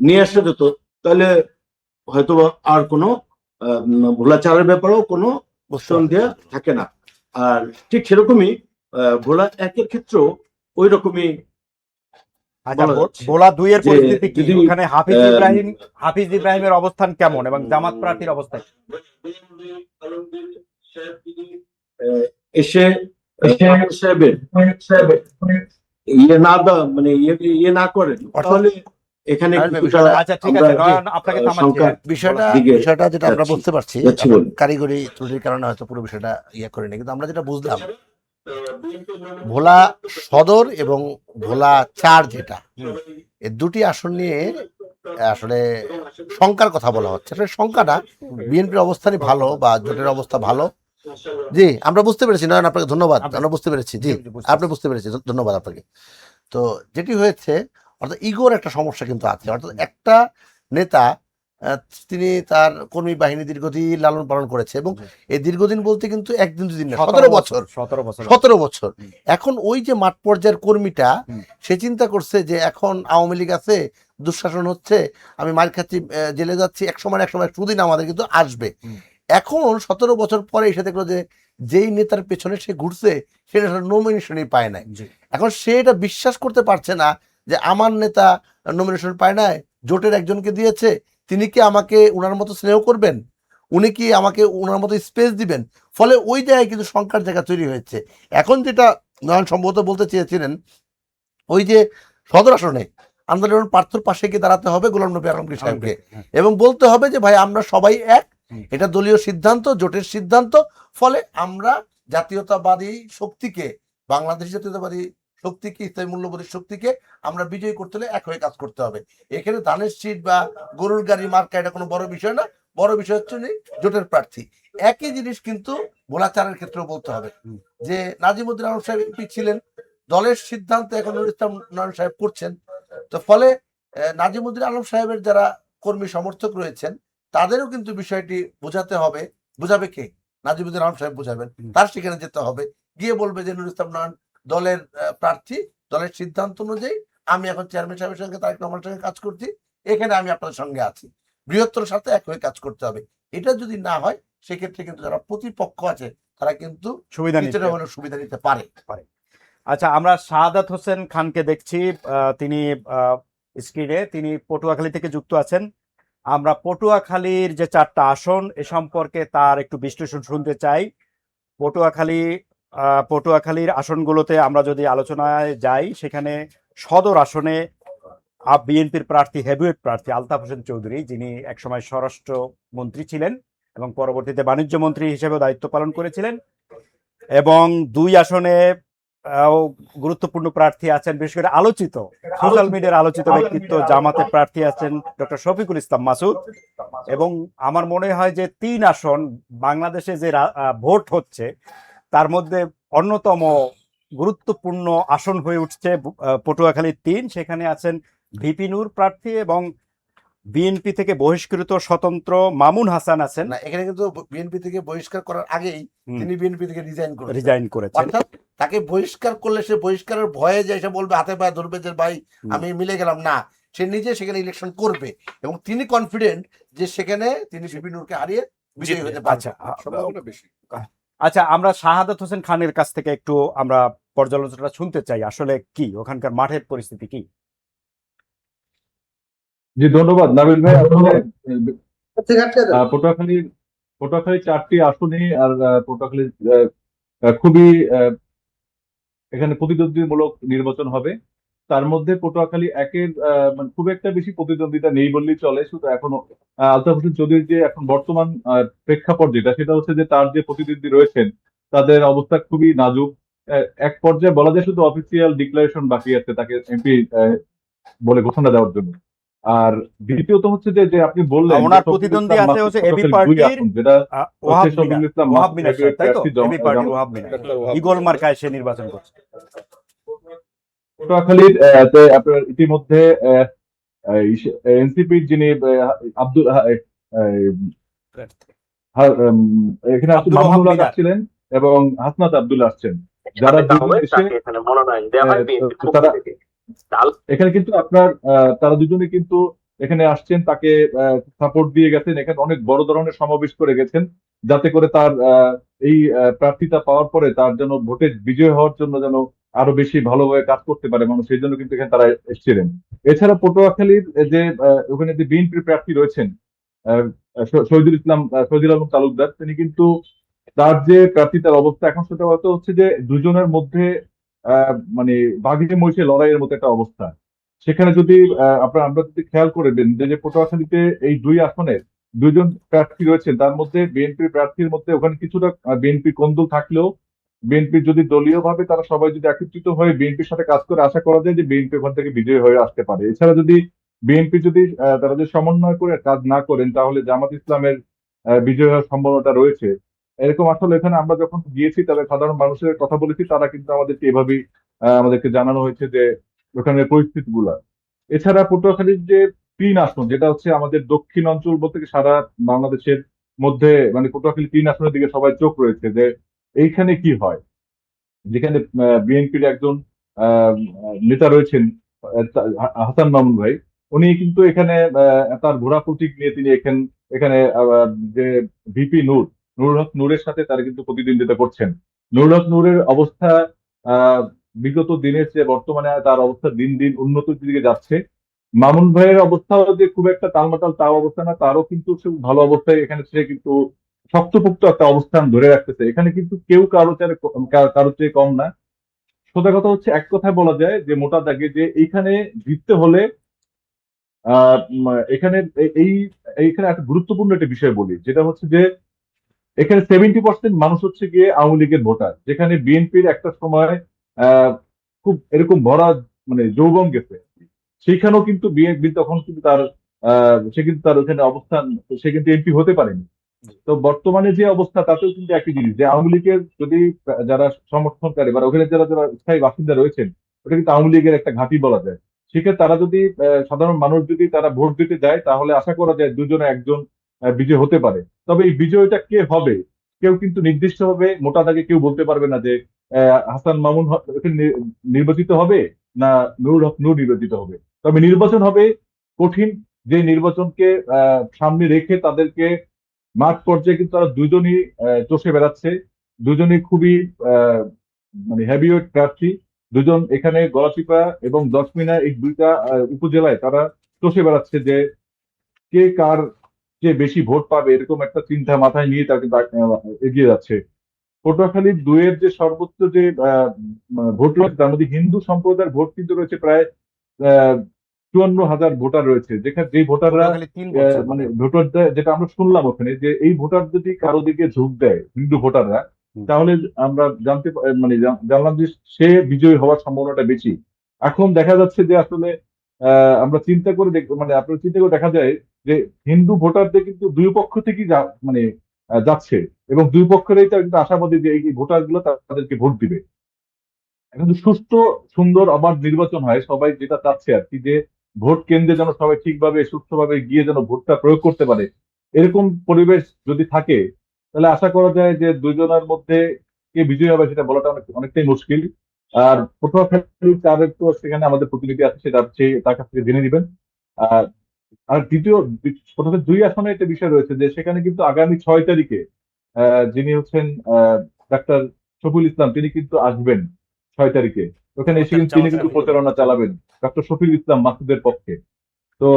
নিয়ে আসা যেত তাহলে হয়তো আর কোনো ভোলা 4-এর ব্যাপারেও কোনো সন্দেহ থাকে না। আর ঠিক সেরকমই ভোলা 1-এর ক্ষেত্রেও ওই রকমই আচ্ছা, বলা যাচ্ছে। ভোলা ২ এর যে পরিস্থিতি কি? যদি, ওখানে হাফিজ ইব্রাহিমের অবস্থান কেমন এবং জামাত প্রার্থীর অবস্থা কি? এসে আমির সাহেবের মানে ইয়ে না করেন, তাহলে এখানে নাবিল ভাই, কিছুটা বিষয়টা- আচ্ছা, ঠিক আমরা আছে, নয়ন আপনাকে থামাচ্ছি। সংখ্যা বিষয়টা দিকে বিষয়টা যেটা আমরা যাচ্ছি। বুঝতে পারছি, যাচ্ছি আমরা বলুন। কারিগরি ত্রুটির কারণে হয়তো পুরো বিষয়টা ইয়ে করিনি, কিন্তু আমরা যেটা বুঝলাম ভোলা সদর এবং ভোলা ৪ যেটা, এই দুটি আসন নিয়ে আসলে শঙ্কার কথা বলা হচ্ছে। আসলে শঙ্কাটা বিএনপির অবস্থানই ভালো বা জোটের অবস্থা ভালো। জি, আমরা বুঝতে পেরেছি নয়ন, আপনাকে ধন্যবাদ, আমরা বুঝতে পেরেছি। জি, আপনি বুঝতে পেরেছি, ধন্যবাদ আপনাকে। তো যেটি হয়েছে, অর্থাৎ ইগোর একটা সমস্যা কিন্তু আছে। অর্থাৎ একটা নেতা তিনি তার কর্মী বাহিনী দীর্ঘদিন লালন পালন করেছে, এবং এই দীর্ঘদিন বলতে কিন্তু একদিন দুদিন না, 17 বছর 17 বছর। এখন ওই যে মাঠ পর্যায়ের কর্মীটা, সে চিন্তা করছে যে এখন আওয়ামী লীগ আছে, দুঃশাসন হচ্ছে, আমি মার খাচ্ছি, জেলে যাচ্ছি, এক সময় সুদিন আমাদের কিন্তু আসবে। এখন 17 বছর পরে এসে দেখলো যে যেই নেতার পেছনে সে ঘুরছে সেটা নমিনেশনই পায় নাই। এখন সে এটা বিশ্বাস করতে পারছে না যে আমার নেতা নমিনেশন পায় নাই, জোটের একজনকে দিয়েছে, তিনি কি আমাকে ওনার মতো স্নেহ করবেন, উনি কি আমাকে ওনার মতো স্পেস দিবেন? ফলে ওই জায়গায় কিন্তু শঙ্কার জায়গা তৈরি হয়েছে। এখন যেটা নয়ন সম্ভবত বলতে চেয়েছিলেন, ওই যে সদর আসনে আন্দোলন প্রার্থীর পাশে গিয়ে দাঁড়াতে হবে গোলাম নবী আলমগীর সাহেবকে, এবং বলতে হবে যে ভাই আমরা সবাই এক, এটা দলীয় সিদ্ধান্ত, জোটের সিদ্ধান্ত। ফলে আমরা জাতীয়তাবাদী শক্তিকে, বাংলাদেশ জাতীয়তাবাদী শক্তিকে, ইসলামী মূল্যবোধী শক্তিকে আমরা বিজয়ী করতে হলে এক হয়ে কাজ করতে হবে। এখানে ধানের শীট বা গরুর গাড়ি মার্কা এটা কোনো বড় বিষয় না, বড় বিষয় হচ্ছে জোটের প্রার্থী। একই জিনিস কিন্তু ভোলা ৪-এর ক্ষেত্রেও বলতে হবে যে নাজিমুদ্দিন আলম সাহেব এমপি ছিলেন, দলের সিদ্ধান্ত এখন নুরুল ইসলাম নয়ন সাহেব করছেন। তো ফলে নাজিমুদ্দিন আলম সাহেবের যারা কর্মী সমর্থক রয়েছেন তাদেরও কিন্তু বিষয়টি বোঝাতে হবে। বোঝাবে কে? নাজিমুদ্দিন আলম সাহেব বোঝাবেন, তার সেখানে যেতে হবে, গিয়ে বলবে যে নুরুল ইসলাম নয়ন দলের প্রার্থী, দলের সিদ্ধান্ত অনুযায়ী আমি এখন চেয়ারম্যান সাহেবের সঙ্গে, তারেক রহমানের সঙ্গে কাজ করছি, এখানে আমি আপনাদের সঙ্গে আছি, বৃহত্তর সাথে এক হয়ে কাজ করতে হবে। এটা যদি না হয় সেক্ষেত্রে কিন্তু যারা প্রতিপক্ষ আছে তারা কিন্তু কিছুটা হলেও সুবিধা নিতে পারে। আচ্ছা, আমরা শাহাদাত হোসেন খানকে দেখছি, তিনি স্ক্রিনে, তিনি পটুয়াখালী থেকে যুক্ত আছেন। আমরা পটুয়াখালীর যে 4টা আসন এ সম্পর্কে তার একটু বিশ্লেষণ শুনতে চাই। পটুয়াখালীর আসনগুলোতে আমরা যদি আলোচনায় যাই, সেখানে সদর আসনে বিএনপির প্রার্থী, হেভিওয়েট প্রার্থী আলতাফ হোসেন চৌধুরী, যিনি একসময় স্বরাষ্ট্র মন্ত্রী ছিলেন এবং পরবর্তীতে বাণিজ্য মন্ত্রী হিসেবেও দায়িত্ব পালন করেছিলেন। এবং 2 আসনে গুরুত্বপূর্ণ প্রার্থী আছেন, বিশেষ করে আলোচিত, সোশ্যাল মিডিয়ার আলোচিত ব্যক্তিত্ব, জামাতের প্রার্থী আছেন ডক্টর শফিকুল ইসলাম মাসুদ। এবং আমার মনে হয় যে 3 আসন বাংলাদেশে যে ভোট হচ্ছে তার মধ্যে অন্যতম গুরুত্বপূর্ণ আসন হয়ে উঠছে পটুয়াখালী 3। সেখানে আছেন ভিপি নূর প্রার্থী এবং বিএনপি থেকে বহিষ্কৃত স্বতন্ত্র মামুন হাসান আছেন। না, এখানে কিন্তু বিএনপি থেকে বহিষ্কার করার আগেই তিনি বিএনপি থেকে রিজাইন করেছেন। অর্থাৎ তাকে বহিষ্কার করলে সে বহিষ্কারের ভয়ে যে এসে বলবে হাতে পায়ে ধরবে যে ভাই আমি মিলে গেলাম না, সে নিজে সেখানে ইলেকশন করবে এবং তিনি কনফিডেন্ট যে সেখানে তিনি ভিপি নূরকে হারিয়ে বিজয়ী হতে পারছেন। সম্ভাবনা বেশি। আচ্ছা, আমরা শাহাদাত হোসেন খানের কাছ থেকে একটু আমরা পর্যালোচনাটা শুনতে চাই, আসলে কি ওখানকার মাঠের পরিস্থিতি কি? জি, ধন্যবাদ নাবিল ভাই। আসলে পটুয়াখালী 4টি আসনে, আর পটুয়াখালী খুবই এখানে প্রতিদ্বন্দ্বীমূলক নির্বাচন হবে। তার মধ্যে পটুয়াখালী 1-এর মানে খুব একটা বেশি প্রতিদ্বন্দ্বিতা নেই বললেই চলে। শুধু এখনো আলতাফ হোসেন চৌধুরীর যে এখন বর্তমান প্রেক্ষাপট যেটা, সেটা হচ্ছে যে তার যে প্রতিদ্বন্দ্বী রয়েছেন তাদের অবস্থা খুবই নাজুক। এক পর্যায়ে বলা যায় শুধু অফিসিয়াল ডিক্লারেশন বাকি আছে তাকে এমপি বলে ঘোষণা দেওয়ার জন্য। আর দ্বিতীয়ত হচ্ছে যে আপনি বললেন ওনার প্রতিদ্বন্দ্বী আছে হচ্ছে এবি পার্টির যেটা ওয়াহাব মিনার সাহেব, তাই তো? এবি পার্টির ওয়াহাব মিনার ঈগল মার্কায় সে নির্বাচন করছে। পটুয়াখালীর আপনার ইতিমধ্যে এনসিপির যিনি আব্দুল এখানে মাহমুদুল হক ছিলেন এবং হাসনাত আব্দুল্লাহ আসছেন, যারা তারা এখানে কিন্তু আপনার তারা দুজনে কিন্তু এখানে আসছেন, তাকে সাপোর্ট দিয়ে গেছেন, এখানে অনেক বড় ধরনের সমাবেশ করে গেছেন, যাতে করে তার এই প্রার্থিতা পাওয়ার পরে তার যেন ভোটে বিজয় হওয়ার জন্য যেন আরো বেশি ভালোভাবে কাজ করতে পারে মানুষ, সেই জন্য কিন্তু এখানে তারা এসেছিলেন। এছাড়া পটুয়াখালীর যে ওখানে যে বিএনপির প্রার্থী রয়েছেন আহ, শহীদুল আলম তালুকদার, তিনি কিন্তু তার যে প্রার্থিতার অবস্থা এখন, সেটা হয়তো হচ্ছে যে দুজনের মধ্যে মানে বাঘে মহিষে লড়াইয়ের মতো একটা অবস্থা। সেখানে যদি আমরা যদি খেয়াল করে দেন যে পটুয়াখালীতে এই দুই আসনের দুইজন প্রার্থী রয়েছেন, তার মধ্যে বিএনপির প্রার্থীর মধ্যে ওখানে কিছুটা বিএনপি কোন্দল থাকলেও বিএনপি যদি দলীয় ভাবে তারা সবাই যদি একত্রিত হয়ে বিএনপির সাথে কাজ করে, আশা করা যায় যে বিএনপি ওখান থেকে বিজয়ী হয়ে আসতে পারে। এছাড়া যদি বিএনপি যদি তারা যদি সমন্বয় করে কাজ না করেন, তাহলে জামাত ইসলামের বিজয় হওয়ার সম্ভাবনাটা রয়েছে। এরকম আসলে এখানে আমরা যখন গিয়েছি, তবে সাধারণ মানুষের কথা বলেছি, তারা কিন্তু আমাদেরকে এভাবেই আমাদেরকে জানানো হয়েছে যে ওখানের পরিস্থিতি গুলা। এছাড়া পটুয়াখালীর যে 3 আসন, যেটা হচ্ছে আমাদের দক্ষিণ অঞ্চল বলতে কি সারা বাংলাদেশের মধ্যে, মানে পটুয়াখালী 3 আসনের দিকে সবাই চোখ রয়েছে যে এইখানে কি হয়। যেখানে বিএনপির একজন আহ, নেতা রয়েছেন, হাসান মামুন ভাই, উনি কিন্তু এখানে তার ঘোড়া প্রতীক নিয়ে তিনি এখানে এখানে যে ভিপি নুরুল হক নূরের সাথে তারা কিন্তু প্রতিদ্বন্দ্বিতা করছেন। নুরুল হক নূরের অবস্থা আহ, বিগত দিনের চেয়ে বর্তমানে তার অবস্থা দিন দিন উন্নতির দিকে যাচ্ছে। মামুন ভাইয়ের অবস্থাও যে খুব একটা টালমাটাল তাও অবস্থা না, তারও কিন্তু সে ভালো অবস্থায় এখানে সে কিন্তু শক্তপোক্ত একটা অবস্থান ধরে রাখতেছে। এখানে কিন্তু কেউ কারো চেয়ে কম না। সোজা কথা হচ্ছে, এক কথায় বলা যায় যে মোটা দাগে যে এইখানে জিততে হলে এখানে এই এইখানে একটা গুরুত্বপূর্ণ একটা বিষয় বলি, যেটা হচ্ছে যে এখানে 70% মানুষ হচ্ছে গিয়ে আওয়ামী লীগের ভোটার, যেখানে বিএনপির একটা সময় আহ খুব এরকম ভরা মানে যৌবন গেছে। সেইখানেও কিন্তু বিএনপি তখন কিন্তু সে কিন্তু তার ওখানে অবস্থান, সে কিন্তু এমপি হতে পারেনি। তো বর্তমানে যে অবস্থা, তাতেও কিন্তু একই জিনিস, যে আওয়ামী লীগের যদি যারা সমর্থনকারী বা ওখানে যারা যারা স্থায়ী বাসিন্দা রয়েছেন, ওটা কিন্তু আওয়ামী লীগের একটা ঘাঁটি বলা যায়। সেক্ষেত্রে তারা যদি সাধারণ মানুষ যদি তারা ভোট দিতে যায়, তাহলে আশা করা যায় দুজনে একজন বিজয় হতে পারে। তবে এই বিজয়টা কে হবে, কেউ কিন্তু নির্দিষ্টভাবে মোটা দাগে কেউ বলতে পারবে না যে হাসান মামুন এখানে নির্বাচিত হবে না নুরুল হক নূর নির্বাচিত হবে। তবে নির্বাচন হবে কঠিন, যে নির্বাচনকে সামনে রেখে তাদেরকে মাঠ পর্যায়ে কিন্তু তারা দুজনই চষে বেড়াচ্ছে। দুজনই খুবই আহ, মানে হেভিওয়েট প্রার্থী। দুজন এখানে গলাচিপা এবং দশমিনা এই দুইটা উপজেলায় তারা চষে বেড়াচ্ছে যে কে কার যে বেশি ভোট পাবে, এরকম একটা চিন্তা মাথায় নিয়ে তারা কিন্তু এগিয়ে যাচ্ছে। পটুয়াখালীর দুয়ের যে সর্বোচ্চ যে ভোট রয়েছে, তার মধ্যে হিন্দু সম্প্রদায়ের ভোট কিন্তু রয়েছে প্রায় 54,000 ভোটার রয়েছে, যেখানে যে ভোটাররা পটুয়াখালী 3 বলছেন মানে বোধহয়। ভোটারদের, যেটা আমরা শুনলাম ওখানে, যে এই ভোটার যদি কারো দিকে ঝোঁক দেয় হিন্দু ভোটাররা, হুম। তাহলে আমরা মানে জানলাম যে সে বিজয়ী হওয়ার সম্ভাবনাটা বেশি। এখন দেখা যাচ্ছে যে আসলে আমরা চিন্তা করে মানে আপনার চিন্তা করে দেখা যায় যে হিন্দু ভোটারদের কিন্তু দুই পক্ষ থেকেই মানে যাচ্ছে, এবং দুই পক্ষেরই তারা কিন্তু আশাবাদী যে এই ভোটার গুলো তাদেরকে ভোট দিবে। এখন যদি সুষ্ঠু, সুন্দর, অবাধ নির্বাচন হয়, সবাই যেটা চাচ্ছে আর কি, যে ভোট কেন্দ্রে যেন সবাই ঠিকভাবে সুষ্ঠুভাবে গিয়ে যেন ভোটটা প্রয়োগ করতে পারে, এরকম পরিবেশ যদি থাকে, তাহলে আশা করা যায় যে দুইজনের মধ্যে কে বিজয়ী হবে সেটা বলাটা অনেকটাই মুশকিল। আর পটুয়াখালী তার তো সেখানে আমাদের প্রতিনিধি আছে, সেটা তার কাছ থেকে জেনে নিবেন। আর আর প্রথমে 2 আসনে একটা বিষয় রয়েছে, যে সেখানে কিন্তু আগামী 6 তারিখে যিনি হচ্ছেন ডাক্তার শফিউল ইসলাম, তিনি কিন্তু আসবেন 6 তারিখে। ওখানে এসে কিন্তু তিনি কিন্তু প্রচারণা চালাবেন ডক্টর শফিউল ইসলাম মাসুদের পক্ষে। তো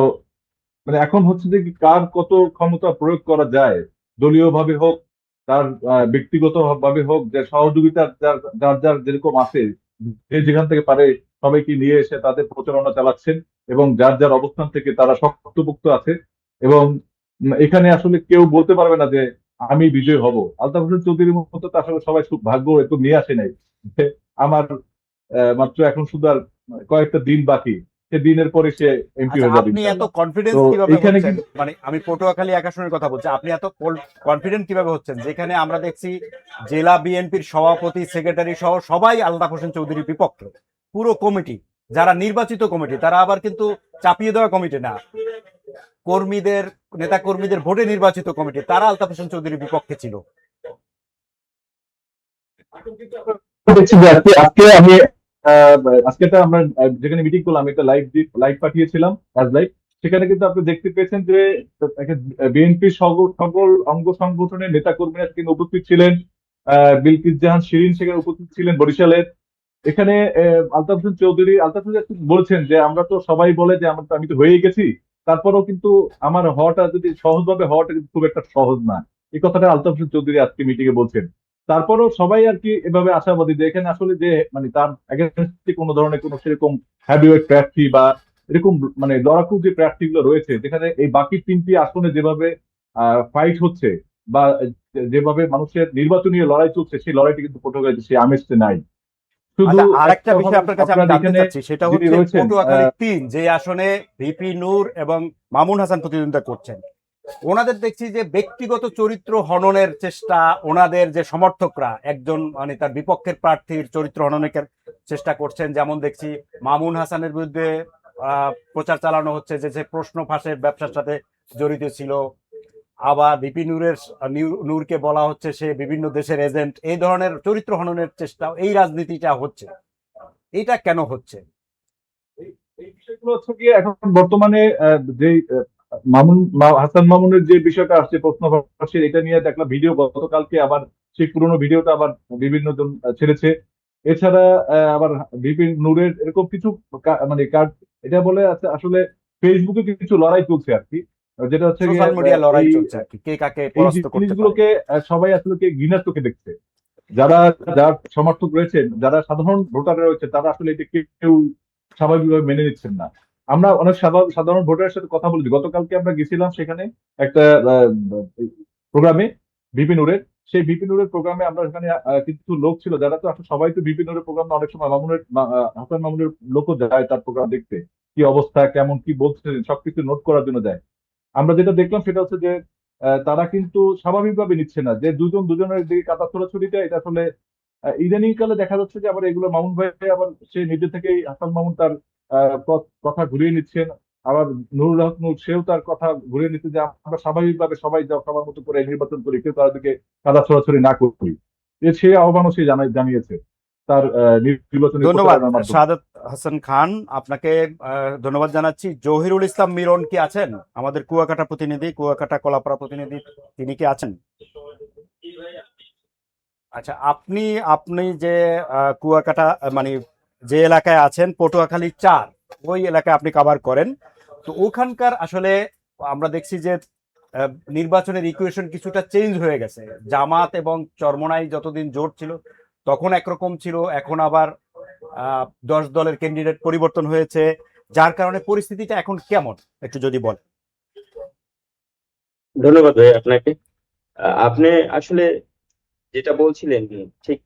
মানে এখন হচ্ছে যে কি, কার কত ক্ষমতা প্রয়োগ করা যায়, দলীয় ভাবে হোক, তার ব্যক্তিগত ভাবে হোক, যে সহযোগিতা যার যার যার যেরকম আছে, যে যেখান থেকে পারে সবাইকে নিয়ে এসে তাদের প্রচারণা চালাচ্ছেন, এবং যার যার অবস্থান থেকে তারা শক্তপোক্ত আছে। এবং এখানে আসলে কেউ বলতে পারবে না যে আমি বিজয় হব। আলতাফ হোসেন চৌধুরীর মতো তো আসলে সবাই ভাগ্য একটু নিয়ে আসে নাই যে আমার মাত্র এখন শুধু আর কয়েকটা দিন বাকি, সে দিনের পরে সে এমপি আচ্ছা, হয়ে যাবে আপনি এত ইনশাআল্লাহ। কনফিডেন্স তো কিভাবে এখানে হচ্ছেন, কিন্তু মানে আমি পটুয়াখালী 1 আসনের কথা বলছি, আপনি এত কনফিডেন্ট কিভাবে হচ্ছেন যেখানে আমরা দেখছি জেলা বিএনপির সভাপতি, সেক্রেটারি সহ সবাই আলতাফ হোসেন চৌধুরীর বিপক্ষে। পুরো কমিটি, যারা নির্বাচিত কমিটি, তারা আবার কিন্তু চাপিয়ে দেওয়া কমিটি না, কর্মীদের, নেতা কর্মীদের ভোটে নির্বাচিত কমিটি, তারা আলতাফ হোসেন চৌধুরীর বিপক্ষে ছিল। দেখছি যে আজকে আমি আহ, আজকে একটা আমরা যেখানে মিটিং করলাম, একটা লাইভ পাঠিয়েছিলাম আজ লাইভ। সেখানে কিন্তু আপনি দেখতে পেয়েছেন যে বিএনপির সকল অঙ্গ সংগঠনের নেতা কর্মীরা সেখানে উপস্থিত ছিলেন। বিলকিস জাহান শিরিন সেখানে উপস্থিত ছিলেন বরিশালের। এখানে আলতাফ হোসেন চৌধুরী বলেছেন যে আমরা তো সবাই বলে যে আমি তো হয়েই গেছি, তারপরেও কিন্তু আমার হওয়াটা যদি সহজভাবে হওয়াটা কিন্তু খুব একটা সহজ না। এই কথাটা আলতাফ হোসেন চৌধুরী আজকে মিটিং এ বলছেন। তারপরেও সবাই আর কি এভাবে আশাবাদী যে এখানে আসলে যে মানে তার এগেনস্টে কোনো ধরনের কোনো সেরকম হ্যাভিওয়েট প্রার্থী বা এরকম মানে লড়াকু যে প্রার্থীগুলো রয়েছে, যেখানে এই বাকি 3টি আসনে যেভাবে ফাইট হচ্ছে বা যেভাবে মানুষের নির্বাচনী লড়াই চলছে, সেই লড়াইটি কিন্তু পটুয়াখালীতে সেই আমেজটা নাই। শুধু আচ্ছা, আরেকটা একটা বিষয় আপনার কাছে আমি আপনার জানতে এখানে চাচ্ছি, সেটা যিনি হচ্ছে রয়েছেন পটুয়াখালী 3 যে আসনে ভিপি নূর এবং মামুন হাসান প্রতিদ্বন্দ্বিতা করছেন, ওনাদের দেখছি যে ব্যক্তিগত চরিত্র হননের চেষ্টা, ওনাদের যে সমর্থকরা একজন মানে তার বিপক্ষের প্রার্থীর চরিত্র হননের চেষ্টা করছেন। যেমন দেখছি মামুন হাসানের বিরুদ্ধে প্রচার চালানো হচ্ছে যে সে প্রশ্ন ফাঁসের ব্যবসার সাথে জড়িত ছিল। আবার ভিপি নূরকে বলা হচ্ছে সে বিভিন্ন দেশের এজেন্ট। এই ধরনের চরিত্র হননের চেষ্টা, এই রাজনীতিটা হচ্ছে, এটা কেন হচ্ছে? এই বিষয়গুলো হচ্ছে গিয়ে এখন বর্তমানে যে হাসান মামুনের যে বিষয়টা আসছে প্রশ্ন ফাঁসের, এটা নিয়ে দেখলাম ভিডিও গতকালকে, আবার সেই পুরোনো ভিডিওটা আবার বিভিন্ন জন ছেড়েছে। এছাড়া আবার ভিপি নূরের এরকম কিছু মানে এটা বলে আছে আসলে ফেসবুকে কিছু লড়াই চলছে আর কি, যেটা হচ্ছে গিয়ে সোশ্যাল মিডিয়া লড়াই এই চলছে আর কি, কে কাকে এই পরাস্ত করতে পারে। জিনিসগুলোকে সবাই আসলে ঘৃণার চোখে দেখছে। যারা যার সমর্থক রয়েছেন, যারা সাধারণ ভোটার রয়েছে, তারা আসলে এটা কেউ স্বাভাবিকভাবে মেনে নিচ্ছেন না। আমরা অনেক সাধারণ ভোটারের সাথে কথা বলেছি, গতকালকে আমরা গেছিলাম সেখানে একটা প্রোগ্রামে বিপিনুরের, সেই বিপিনুরের প্রোগ্রামে আমরা সেখানে কিছু লোক ছিল যারা তো আসলে সবাই তো বিপিনুরের প্রোগ্রামে অনেক সময় হাসান মামুনের লোকও যায় তার প্রোগ্রাম দেখতে, কি অবস্থা কেমন কি বলছে সবকিছু নোট করার জন্য যায়। আমরা যেটা দেখলাম সেটা হচ্ছে যে তারা কিন্তু স্বাভাবিকভাবে নিচ্ছে না, যে দুজনের দিকে কাদা ছোড়াছুড়িটা, এটা আসলে ইদানিং কালে দেখা যাচ্ছে যে আবার এগুলো মামুন ভাই আবার সে নিজে থেকেই হাসান মামুন তার কথা ঘুরিয়ে নিচ্ছেন। আবার নুরুল হক নূর সেও তার কথা ঘুরিয়ে নিচ্ছে যে আমরা স্বাভাবিকভাবে সবাই যা সবার মতো করে নির্বাচন করি, কেউ তার দিকে কাদা ছোড়াছুড়ি না করি। সে আহ্বানও সে জানিয়েছে তার নির্বাচনী ধন্যবাদ প্রচারণার মাধ্যমে। সাদাত হাসান খান, আপনাকে ধন্যবাদ জানাচ্ছি। জহিরুল ইসলাম মিলন কি আছেন, আমাদের কুয়াকাটা প্রতিনিধি, কুয়াকাটা কলাপাড়া প্রতিনিধি, তিনি কি আছেন? আচ্ছা, আপনি আপনি যে কুয়াকাটা মানে যে এলাকায় আছেন, পটুয়াখালী 4, ওই এলাকায় আপনি কভার করেন, তো ওখানকার আসলে আমরা দেখছি যে নির্বাচনের ইকুয়েশন কিছুটা চেঞ্জ হয়ে গেছে। জামাত এবং চরমোনাই যতদিন জোট ছিল তখন একরকম ছিল, এখন আবার 10 দলের ক্যান্ডিডেট পরিবর্তন হয়েছে, যার কারণে পরিস্থিতিটা এখন কেমন একটু যদি বলেন। ধন্যবাদ ভাই আপনাকে। আপনি আসলে যেটা বলছিলেন ঠিক,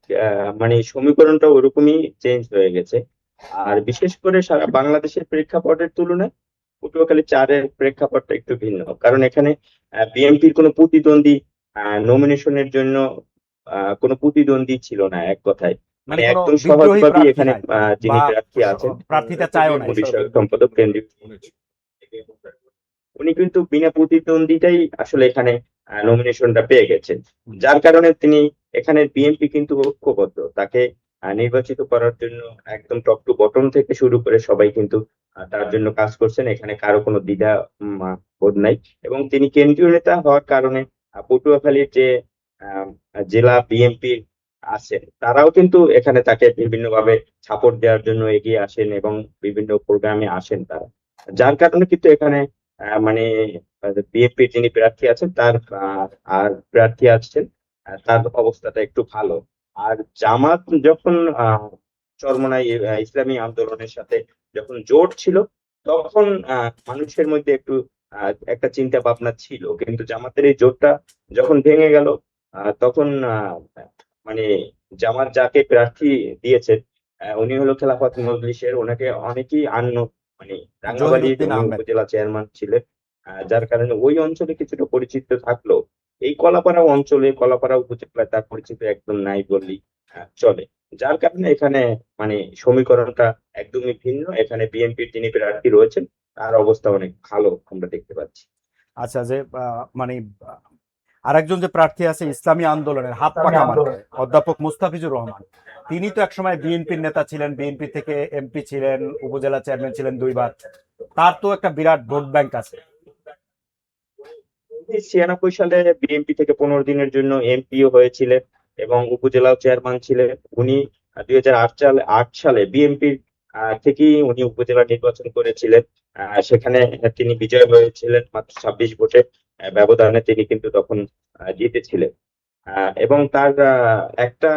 মানে সমীকরণটা ওরকমই চেঞ্জ হয়ে গেছে। আর বিশেষ করে সারা বাংলাদেশের প্রেক্ষাপটের তুলনায় পটুয়াখালী 4-এর প্রেক্ষাপটটা একটু ভিন্ন, কারণ এখানে বিএনপির কোনো প্রতিদ্বন্দ্বী নমিনেশনের জন্য কোনো প্রতিদ্বন্দ্বী ছিল না এক কথায়। মানে মানে কোনো একদম বিদ্রোহী সহজভাবেই প্রার্থী এখানে নাই যিনি বা প্রার্থী আছেন প্রার্থীটা চায়ও না। বিষয়ক সম্পাদক কেন্দ্রীয়, উনি কিন্তু বিনা প্রতিদ্বন্দ্বিতাই আসলে এখানে নমিনেশনটা পেয়ে গেছেন। যার কারণে তিনি এখানে বিএনপি কিন্তু ঐক্যবদ্ধ, তাকে নির্বাচিত করার জন্য একদম টপ টু বটম থেকে শুরু করে সবাই কিন্তু তার জন্য কাজ করছেন, এখানে কারো কোনো দ্বিধা বোধ নাই। এবং তিনি কেন্দ্রীয় নেতা হওয়ার কারণে পটুয়াখালীর যে আহ, জেলা বিএনপি আছেন, তারাও কিন্তু এখানে তাকে বিভিন্নভাবে সাপোর্ট দেওয়ার জন্য এগিয়ে আসেন এবং বিভিন্ন প্রোগ্রামে আসেন তারা। যার কারণে কিন্তু এখানে মানে বিএনপির যিনি প্রার্থী আছেন তার আর প্রার্থী আছেন, তার অবস্থাটা একটু ভালো। আর জামাত যখন চরমোনাই ইসলামী আন্দোলনের সাথে যখন জোট ছিল, তখন মানুষের মধ্যে একটু একটা চিন্তা ভাবনা ছিল, কিন্তু জামাতের এই জোটটা যখন ভেঙে গেল, তখন মানে জামাত যাকে প্রার্থী দিয়েছেন, উনি হলো খেলাফত মজলিসের, ওনাকে অনেকেই মানে রাঙ্গাবালির জহিরুদ্দিন উনি আহমেদ। উপজেলা চেয়ারম্যান ছিলেন। যার কারণে ওই অঞ্চলে কিছুটা পরিচিত থাকলো, এই কলাপাড়া অঞ্চলে, কলাপাড়া উপজেলায় তার পরিচিত একদম নাই বললেই চলে। যার কারণে এখানে মানে সমীকরণটা একদমই ভিন্ন। এখানে বিএনপির যিনি প্রার্থী রয়েছেন তার অবস্থা অনেক ভালো আমরা দেখতে পাচ্ছি। আচ্ছা, যে মানে আরেকজন যে প্রার্থী আছে ইসলামী আন্দোলনের হাত পাখা মার্কায়, অধ্যাপক মুস্তাফিজুর রহমান, তিনি তো একসময় বিএনপির নেতা ছিলেন, বিএনপি থেকে এমপি ছিলেন, উপজেলা চেয়ারম্যান ছিলেন 2 বার, তার তো একটা বিরাট ভোট ব্যাংক আছে। 96 সালে বিএনপি থেকে 15 দিনের জন্য এমপিও হয়েছিলেন এবং উপজেলা চেয়ারম্যান ছিলেন। উনি 2008 সালে বিএনপির থেকেই উনি উপজেলা নির্বাচন করেছিলেন। সেখানে তিনি বিজয় হয়েছিলেন মাত্র 26 ভোটের ব্যবধানে। তিনি কিন্তু তখন জিতেছিলেন এবং তার একটা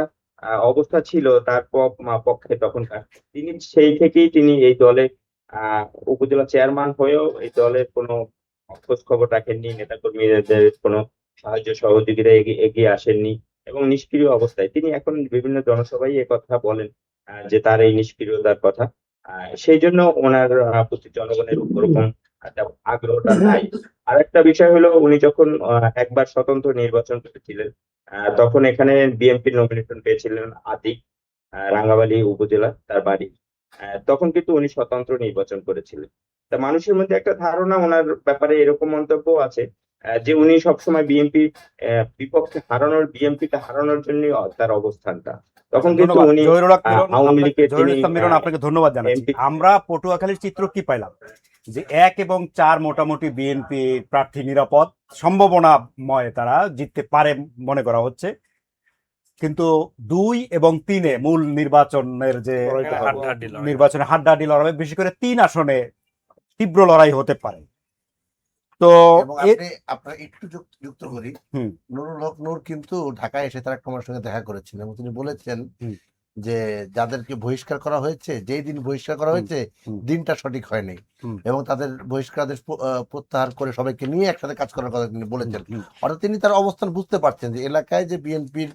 অবস্থা ছিল তার পক্ষে তখনকার। তিনি সেই থেকেই তিনি এই দলের উপজেলা চেয়ারম্যান হয়েও এই দলের কোনো খোঁজ খবর রাখেননি, নেতাকর্মীদের কোনো সাহায্য সহযোগিতা এগিয়ে আসেননি এবং নিষ্ক্রিয় অবস্থায় তিনি এখন বিভিন্ন জনসভায় এ কথা বলেন যে তার এই নিষ্ক্রিয়তার কথা। সেই জন্য ওনার প্রতি জনগণের ওরকম একটা আগ্রহটা নাই। আর একটা বিষয় হলো উনি যখন একবার স্বতন্ত্র নির্বাচন করেছিলেন তখন এখানে বিএনপির নমিনেশন পেয়েছিলেন আতিক, রাঙ্গামালী উপজেলা তার বাড়ি। তখন কিন্তু উনি স্বতন্ত্র নির্বাচন করেছিলেন। তা মানুষের মধ্যে একটা ধারণা ওনার ব্যাপারে এরকম মন্তব্য আছে যে উনি সবসময় বিএনপি বিপক্ষে বিএনপিকে হারানোর জন্য তার অবস্থানটা। তখন কিন্তু ধন্যবাদ উনি জহিরুল হক মিলন, আওয়ামী লীগের জহিরুল তিনি ইসলাম মিলন, আপনাকে ধন্যবাদ জানাচ্ছি। এমপি আমরা পটুয়াখালীর চিত্র কি পাইলাম যে 1 এবং 4 মোটামুটি বিএনপি প্রার্থী নিরাপদ, সম্ভাবনাময় তারা জিততে পারে মনে করা হচ্ছে, কিন্তু 2 এবং 3-এ মূল নির্বাচনের যে হাড্ডাহাড্ডি লড়াই। নির্বাচনে হাড্ডাহাড্ডি লড়াই, বিশেষ করে 3 আসনে তীব্র লড়াই হতে পারে। তো এবং আপনার একটু যুক্ত করি, হুম। নুরুল হক নূর কিন্তু ঢাকায় এসে তারেক রহমানের সঙ্গে দেখা করেছেন এবং তিনি বলেছেন হুম। যে যাদেরকে বহিষ্কার করা হয়েছে, যেই দিন বহিষ্কার করা হয়েছে হুম। দিনটা সঠিক হয়নি হুম। এবং তাদের বহিষ্কারাদেশ প্রত্যাহার করে সবাইকে নিয়ে একসাথে কাজ করার কথা তিনি বলেছেন। হুম। অর্থাৎ তিনি তার অবস্থান বুঝতে পারছেন যে এলাকায় যে বিএনপির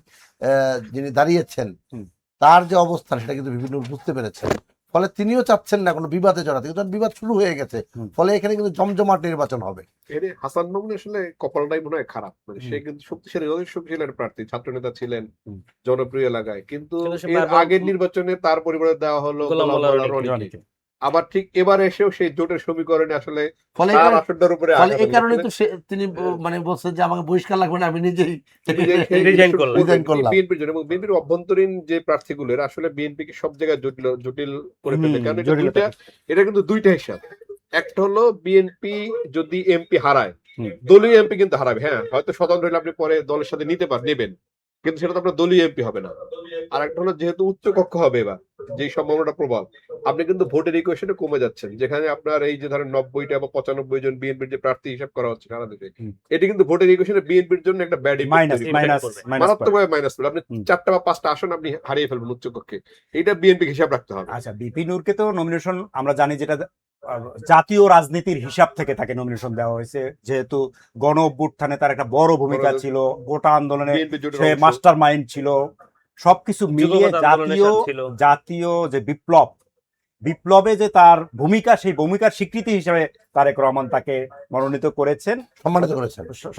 যিনি দাঁড়িয়েছেন হুম। তার যে অবস্থান সেটা কিন্তু বিভিন্ন বুঝতে পেরেছেন। ফলে তিনিও চাচ্ছেন না কোনো বিবাদে জড়াতে, কিন্তু বিবাদ শুরু হয়ে গেছে। হুম। ফলে এখানে কিন্তু জমজমাট নির্বাচন হবে। এর হাসান মামুন আসলে কপালটাই মনে হয় খারাপ। মানে সে কিন্তু শক্তিশালী শক্তিশালী একটা প্রার্থী, ছাত্র নেতা ছিলেন, হুম। জনপ্রিয় এলাকায়, কিন্তু কিন্তু সে এর বারবার আগের নির্বাচনে তার পরিবারে দেওয়া হলো গোলাম গোলাম মোল্লা মোল্লা রনিকে। রনিকে। আবার ঠিক এবার এসেও সেই জোটের সমীকরণে আসলে ফলে তার এখানে- আসনটার উপরে ফলে আঘাত এই কারণে হলো। তো তিনি মানে বলছেন যে আমাকে বহিষ্কার লাগবে না, আমি নিজেই Resign করলাম। Resign করলাম। বিএনপির জন্য, এবং বিএনপির অভ্যন্তরীণ যে প্রার্থীগুলো এরা আসলে বিএনপি কে সব জায়গায় জটিল করে ফেলে। কারণ এটা জটিলতা। এটা কিন্তু দুইটা হিসাব। একটা হলো বিএনপি যদি এমপি হারায়, হুম। দলীয় এমপি কিন্তু হারাবে। হ্যাঁ, হয়তো স্বতন্ত্র হলে আপনি পরে দলের সাথে নেবেন, কিন্তু সেটা তো আপনার দলীয় এমপি হবে না। আর একটা হলো যেহেতু উচ্চ কক্ষ হবে এবার, যে সম্ভাবনাটা প্রবল, আপনি কিন্তু ভোটের ইকুয়েশনে কমে যাচ্ছেন। যেখানে আপনার এই যে ধরেন 90টা বা 95 জন বিএনপির যে প্রার্থী হিসাব করা হচ্ছে সারা দেশে, হুম। এটি কিন্তু ভোটের ইকুয়েশনে বিএনপির জন্য একটা ব্যাড মাইনাস মারাত্মকভাবে মাইনাস করবে। আপনি 4টা বা 5টা আসন আপনি হারিয়ে ফেলবেন উচ্চ কক্ষে। এটা বিএনপি হিসাব রাখতে হবে। আচ্ছা, বিপি নূরকে তো নমিনেশন আমরা জানি যেটা জাতীয় রাজনীতির হিসাব থেকে তাকে নমিনেশন দেওয়া হয়েছে, যেহেতু গণ অভ্যুত্থানে তার একটা বড় ভূমিকা ছিল, গোটা আন্দোলনে বিএনপি জোটের সে অংশ। মাস্টার মাইন্ড ছিল, সবকিছু মিলিয়ে যুগপৎ আন্দোলনের সাথে ছিল। জাতীয় যে বিপ্লবে যে তার ভূমিকা, সেই ভূমিকার স্বীকৃতি হিসেবে তারেক রহমান তাকে মনোনীত করেছেন,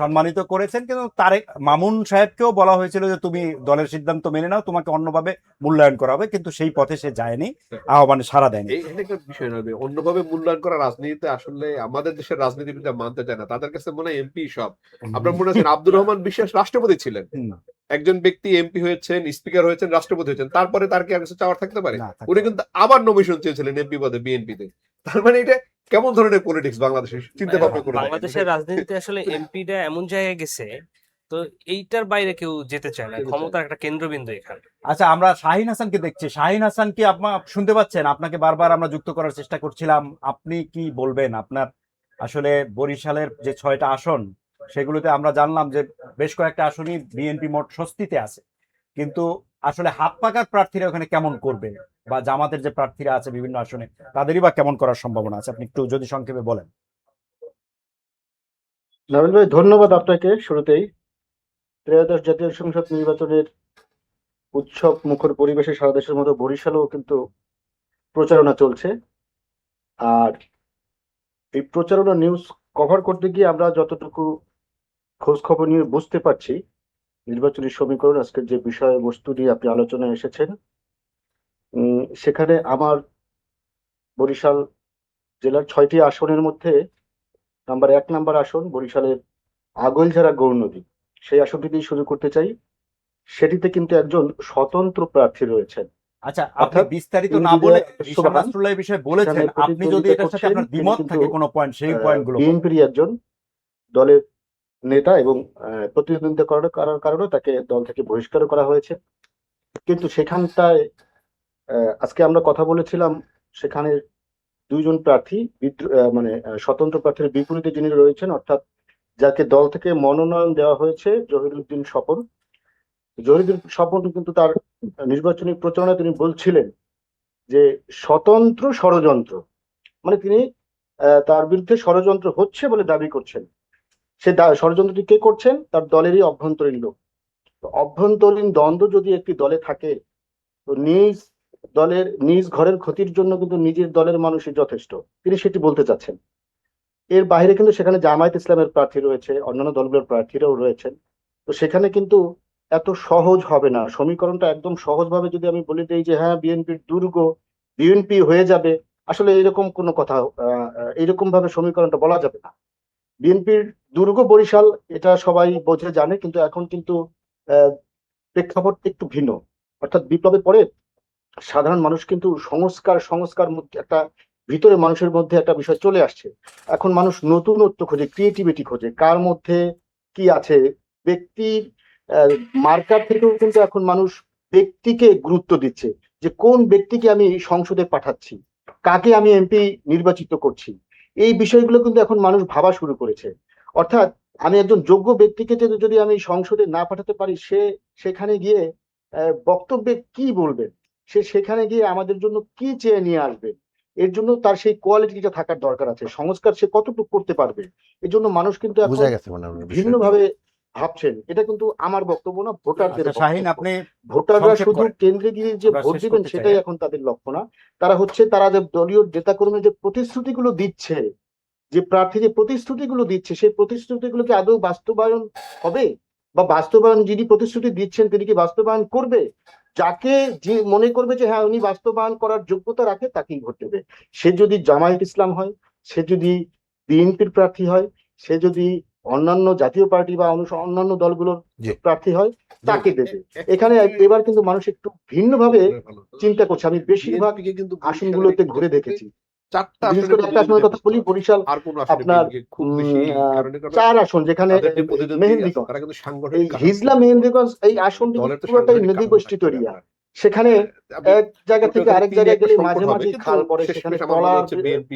সম্মানিত করেছেন। কিন্তু তারেক মামুন সাহেবকেও বলা হয়েছিল যে তুমি দলের সিদ্ধান্ত মেনে নাও, তোমাকে অন্যভাবে মূল্যায়ন করা হবে, কিন্তু সেই পথে সে যায়নি, আহ্বানে সাড়া দেয়নি। এই একটা বিষয় নয়, অন্যভাবে মূল্যায়ন করা রাজনীতিতে আসলে আমাদের দেশের রাজনীতিবিদরা মানতে চায় না। তাদের কাছে মনে হয় এমপি সব। আপনার মনে আছেন আব্দুর রহমান বিশ্বাস রাষ্ট্রপতি ছিলেন, হুম। একজন ব্যক্তি এমপি হয়েছেন, স্পিকার হয়েছেন, রাষ্ট্রপতি হয়েছেন, তারপরে তার কি আর কিছু চাওয়ার থাকতে পারে? না, থাকতে উনি কিন্তু আবার নমিনেশন চেয়েছিলেন এমপি পদে বিএনপিতে। তার মানে এটা কেমন ধরনের পলিটিক্স বাংলাদেশে? চিন্তা ভাবনা করে দেখেন। বাংলাদেশের রাজনীতিতে আসলে এমপিটা এমন জায়গায় গেছে, তো এইটার বাইরে কেউ যেতে চায় না। ক্ষমতার একটা কেন্দ্রবিন্দু এখানে। আচ্ছা, আমরা শাহিন হাসানকে দেখছি। শাহিন হাসান কি আপনার শুনতে পাচ্ছেন? আপনাকে বারবার আমরা যুক্ত করার চেষ্টা করছিলাম, আপনি কি বলবেন? আপনার আসলে বরিশালের যে 6টা আসন, সেগুলোতে আমরা জানলাম যে বেশ কয়েকটা আসনই বিএনপি মোট স্বস্তিতে আছে, কিন্তু আসলে হাত পাকার প্রার্থীরা ওখানে কেমন করবে, বা জামাতের যে প্রার্থীরা আছে বিভিন্ন আসনে তাদেরই বা কেমন করার সম্ভাবনা আছে, আপনি একটু যদি সংক্ষেপে বলেন। নাবিল ভাই, ধন্যবাদ আপনাকে। শুরুতেই ত্রয়োদশ জাতীয় সংসদ নির্বাচনের উৎসব মুখর পরিবেশে সারা দেশের মতো বরিশালেও কিন্তু প্রচারণা চলছে। আর এই প্রচারণা নিউজ কভার করতে গিয়ে আমরা যতটুকু খোঁজ খবর নিয়ে বুঝতে পারছি, নির্বাচনী সমীকরণ আজকের যে বিষয়বস্তু নিয়ে আপনি আলোচনায় এসেছেন, সেখানে আমার বরিশাল জেলার 6টি আসনের মধ্যে এক নাম্বার আসন বরিশালের আগৈলঝাড়া গৌরনদী, সেই আসনটি দিয়ে শুরু করতে চাই। সেটিতে কিন্তু একজন স্বতন্ত্র প্রার্থী রয়েছেন। আচ্ছা, আপনি অর্থাৎ বিস্তারিত তিনি না যে বলে সুবাহান, ঈশান নাসরুল্লাহ এই বিষয়ে বলেছেন, সেখানে আপনি যদি প্রতিদ্বন্দ্বিতা এটার সাথে আপনার করছেন, তিনি দ্বিমত কিন্তু থাকে কোনো পয়েন্ট, সেই পয়েন্টগুলো বলুন। বিএনপিরই একজন দলের নেতা এবং প্রতিদ্বন্দ্বিতা করার কারণে তাকে দল থেকে বহিষ্কার করা হয়েছে। কিন্তু সেখানটায় আজকে আমরা কথা বলেছিলাম সেখানে দুইজন প্রার্থী স্বতন্ত্র প্রার্থীর বিপরীতে যিনি রয়েছেন, অর্থাৎ যাকে দল থেকে মনোনয়ন দেওয়া হয়েছে জহিরুদ্দিন স্বপন। জহিরুদ্দিন স্বপন কিন্তু তার নির্বাচনী প্রচারণায় তিনি বলছিলেন যে স্বতন্ত্র ষড়যন্ত্র, মানে তিনি তার বিরুদ্ধে ষড়যন্ত্র হচ্ছে বলে দাবি করছেন। ষড়যন্ত্রটি কে করছেন? তার দলেরই অভ্যন্তরীণ লোক। তো অভ্যন্তরীণ দ্বন্দ্ব যদি একটি দলে থাকে, তো নিজ ঘরের ক্ষতির জন্য কিন্তু নিজের দলের মানুষই যথেষ্ট, তিনি সেটি বলতে চাচ্ছেন। এর বাইরে কিন্তু সেখানে জামায়াত ইসলামের প্রার্থী রয়েছে, অন্যান্য দলগুলোর প্রার্থীরাও রয়েছেন। তো সেখানে কিন্তু এত সহজ হবে না সমীকরণটা। একদম সহজভাবে যদি আমি বলে দিই যে হ্যাঁ বিএনপির দুর্গ, বিএনপি হয়ে যাবে, আসলে এরকম কোনো কথা এরকম ভাবে সমীকরণটা বলা যাবে না। বিএনপির দুর্গ বরিশাল, এটা সবাই বোঝে জানে, কিন্তু এখন কিন্তু আহ প্রেক্ষাপট একটু ভিন্ন। অর্থাৎ বিপ্লবের পরে সাধারণ মানুষ কিন্তু সংস্কার মধ্যে একটা ভিতরে মানুষের মধ্যে একটা বিষয় চলে আসছে। এখন মানুষ নতুনত্ব খোঁজে, ক্রিয়েটিভিটি খোঁজে, কার মধ্যে কি আছে। ব্যক্তির মার্কার থেকেও কিন্তু এখন মানুষ ব্যক্তিকে গুরুত্ব দিচ্ছে, যে কোন ব্যক্তিকে আমি সংসদে পাঠাচ্ছি, কাকে আমি এমপি নির্বাচিত করছি। এই বিষয়গুলো কিন্তু এখন মানুষ ভাবা শুরু করেছে। অর্থাৎ আমি একজন যোগ্য ব্যক্তিকে যদি আমি সংসদে না পাঠাতে পারি, সে সেখানে গিয়ে বক্তব্যে কি বলবেন, সে সেখানে গিয়ে আমাদের জন্য কি চেয়ে নিয়ে আসবে, এর জন্য তার সেই কোয়ালিটিটা থাকার দরকার আছে। সংস্কার সে কতটুকু করতে পারবে, এর জন্য মানুষ কিন্তু এখন বোঝা গেছে মনে হয় বিষয়টা। ভিন্নভাবে ভাবছেন। এটা কিন্তু আমার বক্তব্য না, ভোটারদের আচ্ছা, শাহীন, বক্তব্য। আপনি ভোটাররা সংক্ষেপ শুধু করেন। কেন্দ্রে গিয়ে যে আমরা ভোট শেষ দিবেন করতে চাই। সেটাই এখন তাদের লক্ষ্য না। তারা যে দলীয় নেতাকর্মী যে প্রতিশ্রুতিগুলো দিচ্ছে, যে প্রার্থী যে প্রতিশ্রুতিগুলো দিচ্ছে, সেই প্রতিশ্রুতিগুলো কি আদৌ বাস্তবায়ন হবে, বা বাস্তবায়ন যিনি প্রতিশ্রুতি দিচ্ছেন তিনি কি বাস্তবায়ন করবে? যাকে যে মনে করবে যে হ্যাঁ উনি বাস্তবায়ন করার যোগ্যতা রাখে, তাকেই ভোট দেবে। সে যদি জামায়াত ইসলাম হয়, সে যদি বিএনপির প্রার্থী হয়, সে যদি অন্যান্য জাতীয় পার্টি বা অন্যান্য দলগুলোর জি। প্রার্থী হয়, তাকে দেবে। এখানে এবার কিন্তু মানুষ একটু ভিন্নভাবে চিন্তা করছে। আমি বেশিরভাগ BNP কে কিন্তু আসনগুলোতে ঘুরে দেখেছি। চারটা বিশেষ আসনে করে একটা আসনের কথা বলি, বরিশাল আর কোন আসনে আপনার BNP খুব বেশি কারণে 4 আসন, যেখানে তাদের যে প্রতিদ্বন্দ্বী আছে, মেহেন্দিগঞ্জ, তারা কিন্তু এই সাংগঠনিক হিজলা মেহেন্দিগঞ্জ, এই আসনটি দলের তো পুরোটাই সাংগঠনিক নদী কাঠামো বেষ্টিত থাকতে হবে এরিয়া। আপনার। সেখানে আপনি এক জায়গা থেকে আরেক পটুয়াখালী জায়গায় একটা গেলে সংকট মাঝে হবে, মাঝে কিন্তু খাল পড়ে, শেষ সেখানে মেশ আমার মনে হচ্ছে BNP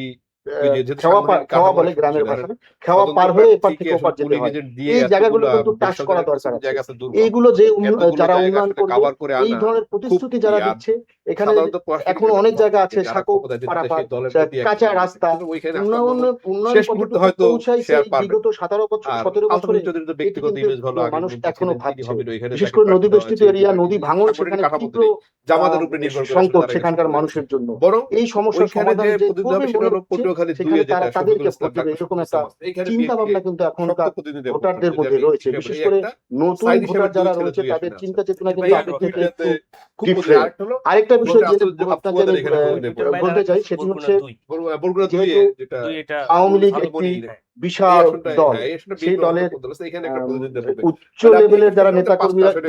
খেওয়া বলে গ্রামের ভাষায়, খেওয়া পার হয়ে এপার থেকে ওপার যেতে হয়। এই জায়গাগুলো কিন্তু টাচ করা দরকার আছে। এইগুলো যে যারা উন্নয়ন করবে, এই ধরনের প্রতিশ্রুতি যারা দিচ্ছে, এখানে এখন অনেক জায়গা আছে সাঁকো পারাপার, কাঁচা রাস্তা, উন্নয়ন কতটুকু পৌঁছাইছে এই বিগত 17 বছর 17 বছরে, এটি কিন্তু মানুষ এখনো ভাবছে। বিশেষ করে নদী বেষ্টিত এরিয়া, নদী ভাঙন, সেখানে তীব্র সংকট সেখানকার মানুষের জন্য। এই সমস্যার সমাধান যে করবে মনে হচ্ছে, সেখানে তাদেরকে ভোট দেবে, এরকম একটা চিন্তা ভাবনা কিন্তু এখনকার ভোটারদের মধ্যে রয়েছে। বিশেষ করে নতুন ভোটার যারা রয়েছে, তাদের চিন্তা চেতনা কিন্তু আগের থেকে একটু ডিফারেন্ট। আরেকটা বিষয় যে আপনাকে আমি বলতে চাই, সেটি হচ্ছে যেহেতু আওয়ামী লীগ একটি বিশাল দল, সেই দলের উচ্চ লেভেলের যারা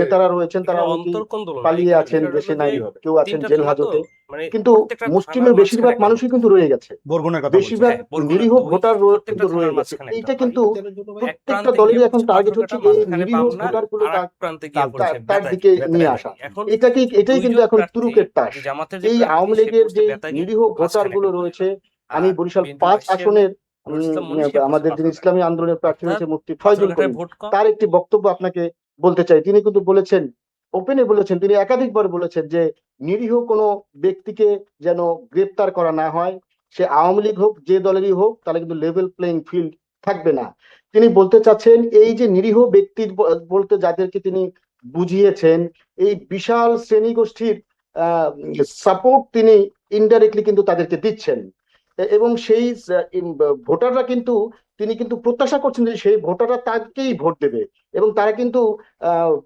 নেতারা রয়েছেন, তারা অনেকেই পালিয়ে আছেন, দেশে নাই, কেউ আছেন জেল হাজতে, কিন্তু মুসলিমের বেশিরভাগ মানুষই কিন্তু রয়ে গেছে, বরগুনার কথা বেশিরভাগ নিরীহ ভোটার কিন্তু রয়ে গেছে। এইটা কিন্তু প্রত্যেকটা দলেরই এখন টার্গেট হচ্ছে এই নিরীহ ভোটার গুলো তার দিকে নিয়ে আসা। এটাই কিন্তু এখন তুরুকের তাস। এই আওয়ামী লীগের যে নিরীহ ভোটার গুলো রয়েছে, আমি বরিশাল 5 আসনের আমাদের যিনি ইসলামী আন্দোলনের প্রার্থী হয়েছে মুফতি ফয়জুল করিম, তার একটি বক্তব্য আপনাকে বলতে চাই। তিনি কিন্তু বলেছেন, ওপেনে বলেছেন, তিনি একাধিকবার বলেছেন যে নিরীহ কোনো ব্যক্তিকে যেন গ্রেপ্তার করা না হয়, সে আওয়ামী লীগ হোক, যে দলেরই হোক, তাহলে কিন্তু লেভেল প্লেইং ফিল্ড থাকবে না। তিনি বলতে চাচ্ছেন এই যে নিরীহ ব্যক্তি বলতে যাদেরকে তিনি বুঝিয়েছেন, এই বিশাল শ্রেণী গোষ্ঠীর সাপোর্ট তিনি ইনডাইরেক্টলি কিন্তু তাদেরকে দিচ্ছেন, এবং সেই ভোটাররা কিন্তু তিনি কিন্তু প্রত্যাশা করছেন যে সেই ভোটাররা তাকেই ভোট দেবে, এবং তারা কিন্তু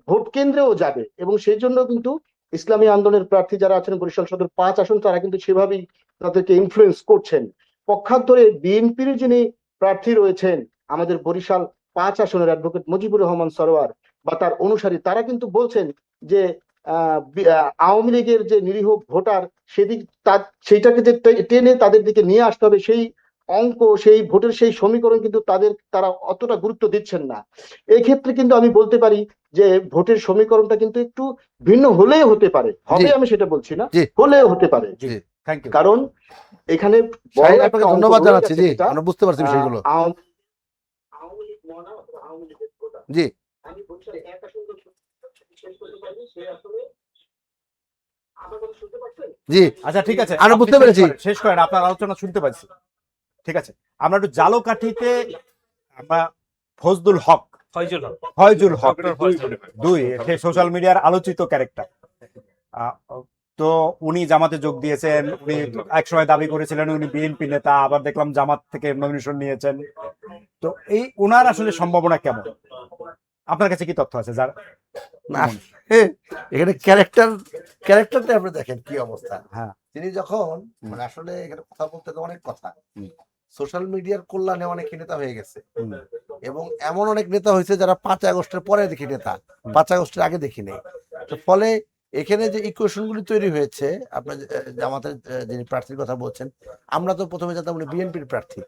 ভোট কেন্দ্রেও যাবে। এবং সেই জন্য কিন্তু ইসলামী আন্দোলনের প্রার্থী যারা আছেন বরিশাল সদর 5 আসন, তারা কিন্তু সেভাবেই তাদেরকে ইনফ্লুয়েন্স করছেন। পক্ষান্তরে বিএনপির যিনি প্রার্থী রয়েছেন আমাদের বরিশাল 5 আসনের অ্যাডভোকেট মুজিবুর রহমান সরোয়ার বা তার অনুসারী, তারা কিন্তু বলছেন যে আওয়ামী লীগের যে নিরীহ ভোটার, সেইটাকে যে টেনে তাদের দিকে নিয়ে আসতে হবে, সেই অঙ্ক, সেই ভোটের সেই সমীকরণ কিন্তু তারা অতটা গুরুত্ব দিচ্ছেন না। এই ক্ষেত্রে কিন্তু আমি বলতে পারি যে ভোটের সমীকরণটা কিন্তু একটু ভিন্ন হলেও হতে পারে, হবে আমি সেটা বলছি না, জি। হলেও হতে পারে। জি, থ্যাংক ইউ। কারণ এখানে বড় শাহিন, একটা আপনাকে অঙ্ক ধন্যবাদ রয়ে জানাচ্ছি। গেছে জি, যেটা, আমরা বুঝতে পারছি বিষয়গুলো। আওয়ামী লীগ মহানা অথবা আওয়ামী লীগের প্রধান। জি আমি বরিশালে এক আসন শেষ করতে পারিনি, সে আসলে আমার কথা শুনতে পাচ্ছেন? জি আচ্ছা ঠিক আছে, আমরা আপনি বুঝতে শেষ পেরেছি। করেন, শেষ করেন, আপনার আলোচনা শুনতে পাচ্ছি। ঠিক আছে, আমরা একটু জালকাঠিতে আমরা ফজলুল হক, ফয়জুল হক, ফয়জুল হক ডক্টর ফয়জুল হক। দুই, সে সোশ্যাল মিডিয়ার আলোচিত ক্যারেক্টার। তো উনি জামাতে যোগ দিয়েছেন, উনি একসময় দাবি করেছিলেন উনি বিএনপি নেতা, আবার দেখলাম জামাত থেকে নমিনেশন নিয়েছেন। তো এই ওনার আসলে সম্ভাবনা কেমন, আপনার কাছে কি তথ্য আছে? যার না, এখানে ক্যারেক্টারটা আপনি দেখেন কি অবস্থা। হ্যাঁ, তিনি যখন মানে আসলে এখানে কথা বলতে তো অনেক কথা, সোশ্যাল মিডিয়ার কল্যাণে অনেক নেতা হয়ে গেছে, এবং এমন অনেক নেতা হয়েছে যারা 5 আগস্টের পরে দেখি নেতা, 5 আগস্টের আগে দেখি নেই। তো ফলে এখানে যে ইকুয়েশন গুলি তৈরি হয়েছে, আপনার জামাতের যিনি প্রার্থীর কথা বলছেন, আমরা তো প্রথমে জানতাম উনি বিএনপির প্রার্থী,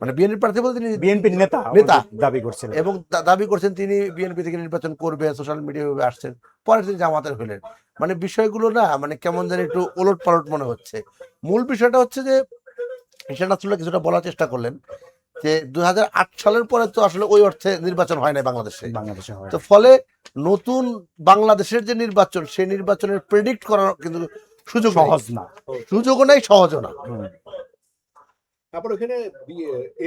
মানে বিএনপির প্রার্থী বলতে তিনি বিএনপির নেতা নেতা দাবি করছিলেন, এবং দাবি করছেন তিনি বিএনপি থেকে নির্বাচন করবে, সোশ্যাল মিডিয়া আসছেন, পরে তিনি জামাতের হলেন। মানে বিষয়গুলো না মানে কেমন জানি একটু ওলট পালট মনে হচ্ছে। মূল বিষয়টা হচ্ছে যে ঈশান আসলে কিছুটা বলার চেষ্টা করলেন যে 2008 সালের পরে তো আসলে ওই অর্থে নির্বাচন হয় না বাংলাদেশে। হয়। তো ফলে নতুন বাংলাদেশের যে নির্বাচন, সেই নির্বাচনের প্রেডিক্ট করার কিন্তু সুযোগ সহজ না, সুযোগও নাই, সহজও না। তারপর ওখানে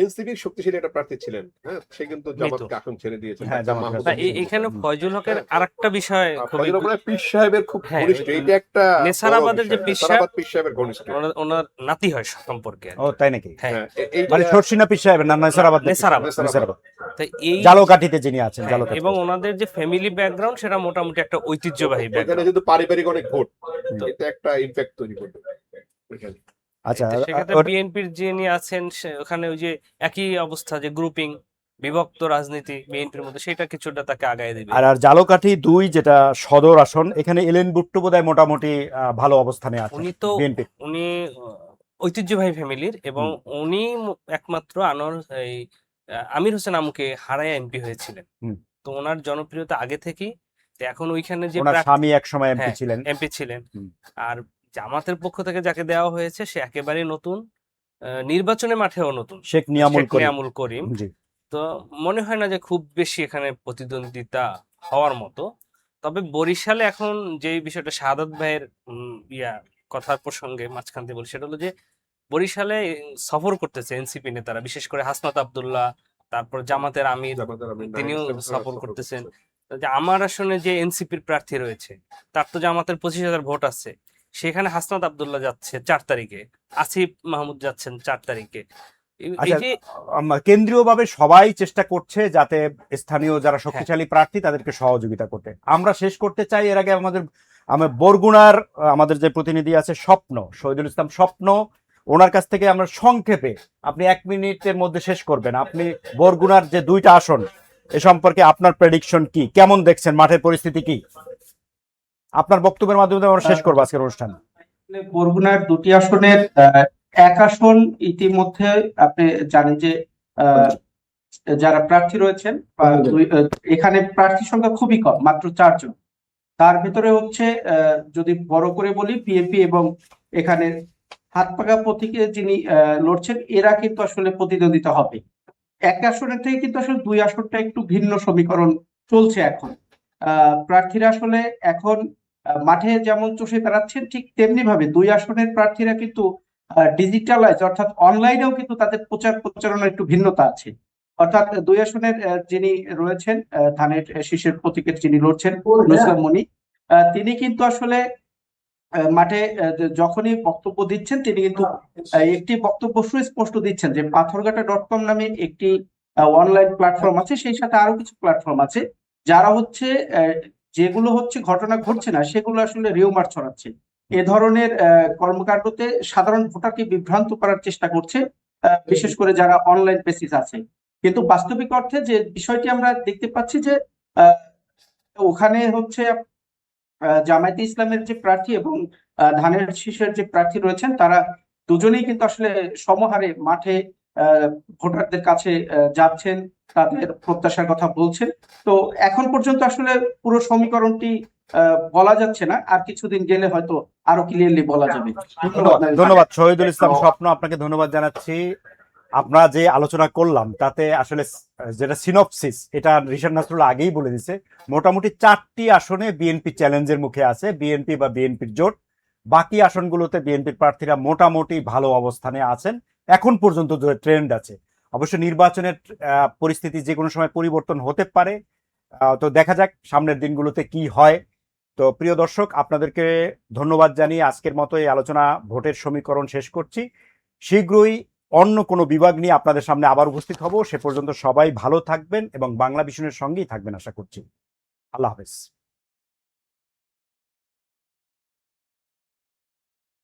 এনসিপির শক্তিশালী একটা প্রার্থী ছিলেন, হ্যাঁ, সে কিন্তু জামাতকে আসন ছেড়ে দিয়েছেন। হ্যাঁ, জামাত মাহমুদ না, হোসেন। এখানে ফয়জুল হকের আরেকটা বিষয় খুবই ফজলুল হক পীর সাহেবের খুব হ্যাঁ, ঘনিষ্ঠ, এটা একটা নেসারাবাদের যে পীর সাহেব, নেসারাবাদ পীর সাহেবের ঘনিষ্ঠ। ওনার নাতি হয় সম্পর্কে। ও তাই নাকি? হ্যাঁ, হ্যাঁ, এইটা- মানে শর্ষিনা পীর সাহেবের নাম নেসারাবাদ, নেসারাবাদ। নেসারাবাদ, তো এই জালকাঠিতে যিনি আছেন, হ্যাঁ, জালকাঠি। এবং ওনাদের যে ফ্যামিলি ব্যাকগ্রাউন্ড সেটা মোটামুটি একটা ঐতিহ্যবাহী ওখানে ব্যাকগ্রাউন্ড। যেহেতু পারিবারিক অনেক ভোট, এটা একটা ইমপ্যাক্ট তৈরি করবে ওইখানে। আচ্ছা, সেক্ষেত্রে বিএনপির যিনি আছেন ওখানে ওই যে একই অবস্থা, যে গ্রুপিং, বিভক্ত রাজনীতি বিএনপির মধ্যে, সেটা কিছুটা তাকে আগায় দিবে। আর জালকাঠি 2 যেটা সদর আসন, এখানে এলেন বুট্টু বোধহয় মোটামুটি ভালো অবস্থানে আছেন উনি তো বিএনপি। উনি ঐতিহ্যবাহী ফ্যামিলির, এবং উনি একমাত্র আমির হোসেন আমুকে হারায় এমপি হয়েছিলেন। তো ওনার জনপ্রিয়তা আগে থেকেই। তো এখন ওইখানে যে ওনার স্বামী এক সময় এমপি ছিলেন, এমপি ছিলেন। আর জামাতের পক্ষ থেকে যাকে দেওয়া হয়েছে সে একেবারে নতুন, নির্বাচনের মাঠেও নতুন, শেখ নিয়ামুল করিম। জি। তো মনে হয় না যে খুব বেশি এখানে প্রতিদ্বন্দ্বিতা হওয়ার মতো। তবে বরিশালে এখন যে বিষয়টা শাহাদাত ভাইয়ের কথার প্রসঙ্গে মাঝখান দিয়ে বলি, সেটা হলো যে বরিশালে সফর করতেছে এনসিপি নেতারা, বিশেষ করে হাসনাত আব্দুল্লাহ, তারপর জামাতের আমির, তিনিও সফর করতেছেন। যে আমার আসনে যে এনসিপির প্রার্থী রয়েছে তার তো জামাতের 25,000 ভোট আছে, সেখানে হাসনাত আব্দুল্লাহ যাচ্ছে 4 তারিখে, আসিফ মাহমুদ যাচ্ছেন 4 তারিখে। এই যে কেন্দ্রীয়ভাবে সবাই চেষ্টা করছে যাতে স্থানীয় যারা শক্তিশালী প্রার্থী তাদেরকে সহযোগিতা করতে। আমরা শেষ করতে চাই, এর আগে আমাদের বরগুনার আমাদের যে প্রতিনিধি আছে স্বপ্ন, শহীদুল ইসলাম স্বপ্ন, ওনার কাছ থেকে আমরা সংক্ষেপে, আপনি 1 মিনিটের মধ্যে শেষ করবেন, আপনি বরগুনার যে 2টা আসন এ সম্পর্কে আপনার প্রেডিকশন কি, কেমন দেখছেন, মাঠের পরিস্থিতি কি, আপনার বক্তব্যের মাধ্যমে আমরা শেষ করবো আজকের অনুষ্ঠান। বরগুনার 2টি আসনের এক আসন ইতিমধ্যে আপনি জানেন যে যারা প্রার্থী রয়েছেন, এখানে প্রার্থীর সংখ্যা খুবই কম, মাত্র 4 জন। তার ভিতরে হচ্ছে যদি বড় করে বলি, বিএনপি এবং এখানে হাত পাকা প্রতীকে যিনি লড়ছেন, এরা কিন্তু আসলে প্রতিদ্বন্দ্বিতা হবে। এক আসনের থেকে কিন্তু আসলে 2 আসনটা একটু ভিন্ন সমীকরণ চলছে এখন। প্রার্থীরা আসলে এখন মাঠে যেমন চষে বেড়াচ্ছেন, ঠিক তেমনি ভাবে 2 আসনের প্রার্থীরা কিন্তু ডিজিটালাইজ, অর্থাৎ অনলাইনেও কিন্তু তাদের প্রচারণার একটু ভিন্নতা আছে। অর্থাৎ 2 আসনের যিনি রয়েছেন, ধানের শীষের প্রতীকের যিনি লড়ছেন, নুসরাত মনি, তিনি কিন্তু আসলে মাঠে যখনই বক্তব্য দিচ্ছেন, তিনি কিন্তু একটি বক্তব্য সুস্পষ্ট দিচ্ছেন যে পাথরঘাটা.com নামে একটি অনলাইন প্ল্যাটফর্ম আছে, সেই সাথে আরো কিছু প্ল্যাটফর্ম আছে যারা হচ্ছে যেগুলো হচ্ছে ঘটনা ঘটছে না সেগুলো আসলে রিউমার ছড়াচ্ছে। এ ধরনের কর্মকাণ্ডতে সাধারণ ভোটারকে বিভ্রান্ত করার চেষ্টা করছে, বিশেষ করে যারা অনলাইন বেসিস আছে। কিন্তু বাস্তবিক অর্থে যে বিষয়টি আমরা দেখতে পাচ্ছি যে ওখানে হচ্ছে জামায়াতে ইসলামের যে প্রার্থী এবং ধানের শীষের যে প্রার্থী রয়েছেন, তারা দুজনেই কিন্তু আসলে সমহারে মাঠে ভোটারদের কাছে যাচ্ছেন, তাদের প্রত্যাশার কথা বলছেন। তো এখন পর্যন্ত আসলে পুরো সমীকরণটি বলা যাচ্ছে না, আর কিছুদিন গেলে হয়তো আরো ক্লিয়ারলি বলা যাবে। ধন্যবাদ ধন্যবাদ শহীদুল ইসলাম স্বপ্ন, আপনাকে ধন্যবাদ জানাচ্ছি। আমরা যে আলোচনা করলাম তাতে আসলে যেটা সিনপসিস, এটা রিশাদ নাসরুল্লাহ আগেই বলে দিছে। মোটামুটি 4টি আসনে বিএনপি চ্যালেঞ্জের মুখে আছে, বিএনপি বা বিএনপির জোট। বাকি আসনগুলোতে বিএনপির প্রার্থীরা মোটামুটি ভালো অবস্থানে আছেন এখন পর্যন্ত, যে ট্রেন্ড আছে। অবশ্য নির্বাচনের পরিস্থিতি যে কোনো সময় পরিবর্তন হতে পারে, তো দেখা যাক সামনের দিনগুলোতে কি হয়। তো প্রিয় দর্শক, আপনাদেরকে ধন্যবাদ জানিয়ে আজকের মতো এই আলোচনা ভোটের সমীকরণ শেষ করছি। শীঘ্রই অন্য কোনো বিভাগ নিয়ে আপনাদের সামনে আবার উপস্থিত হব। সে পর্যন্ত সবাই ভালো থাকবেন এবং বাংলা ভিশনের সঙ্গেই থাকবেন আশা করছি। আল্লাহ হাফেজ।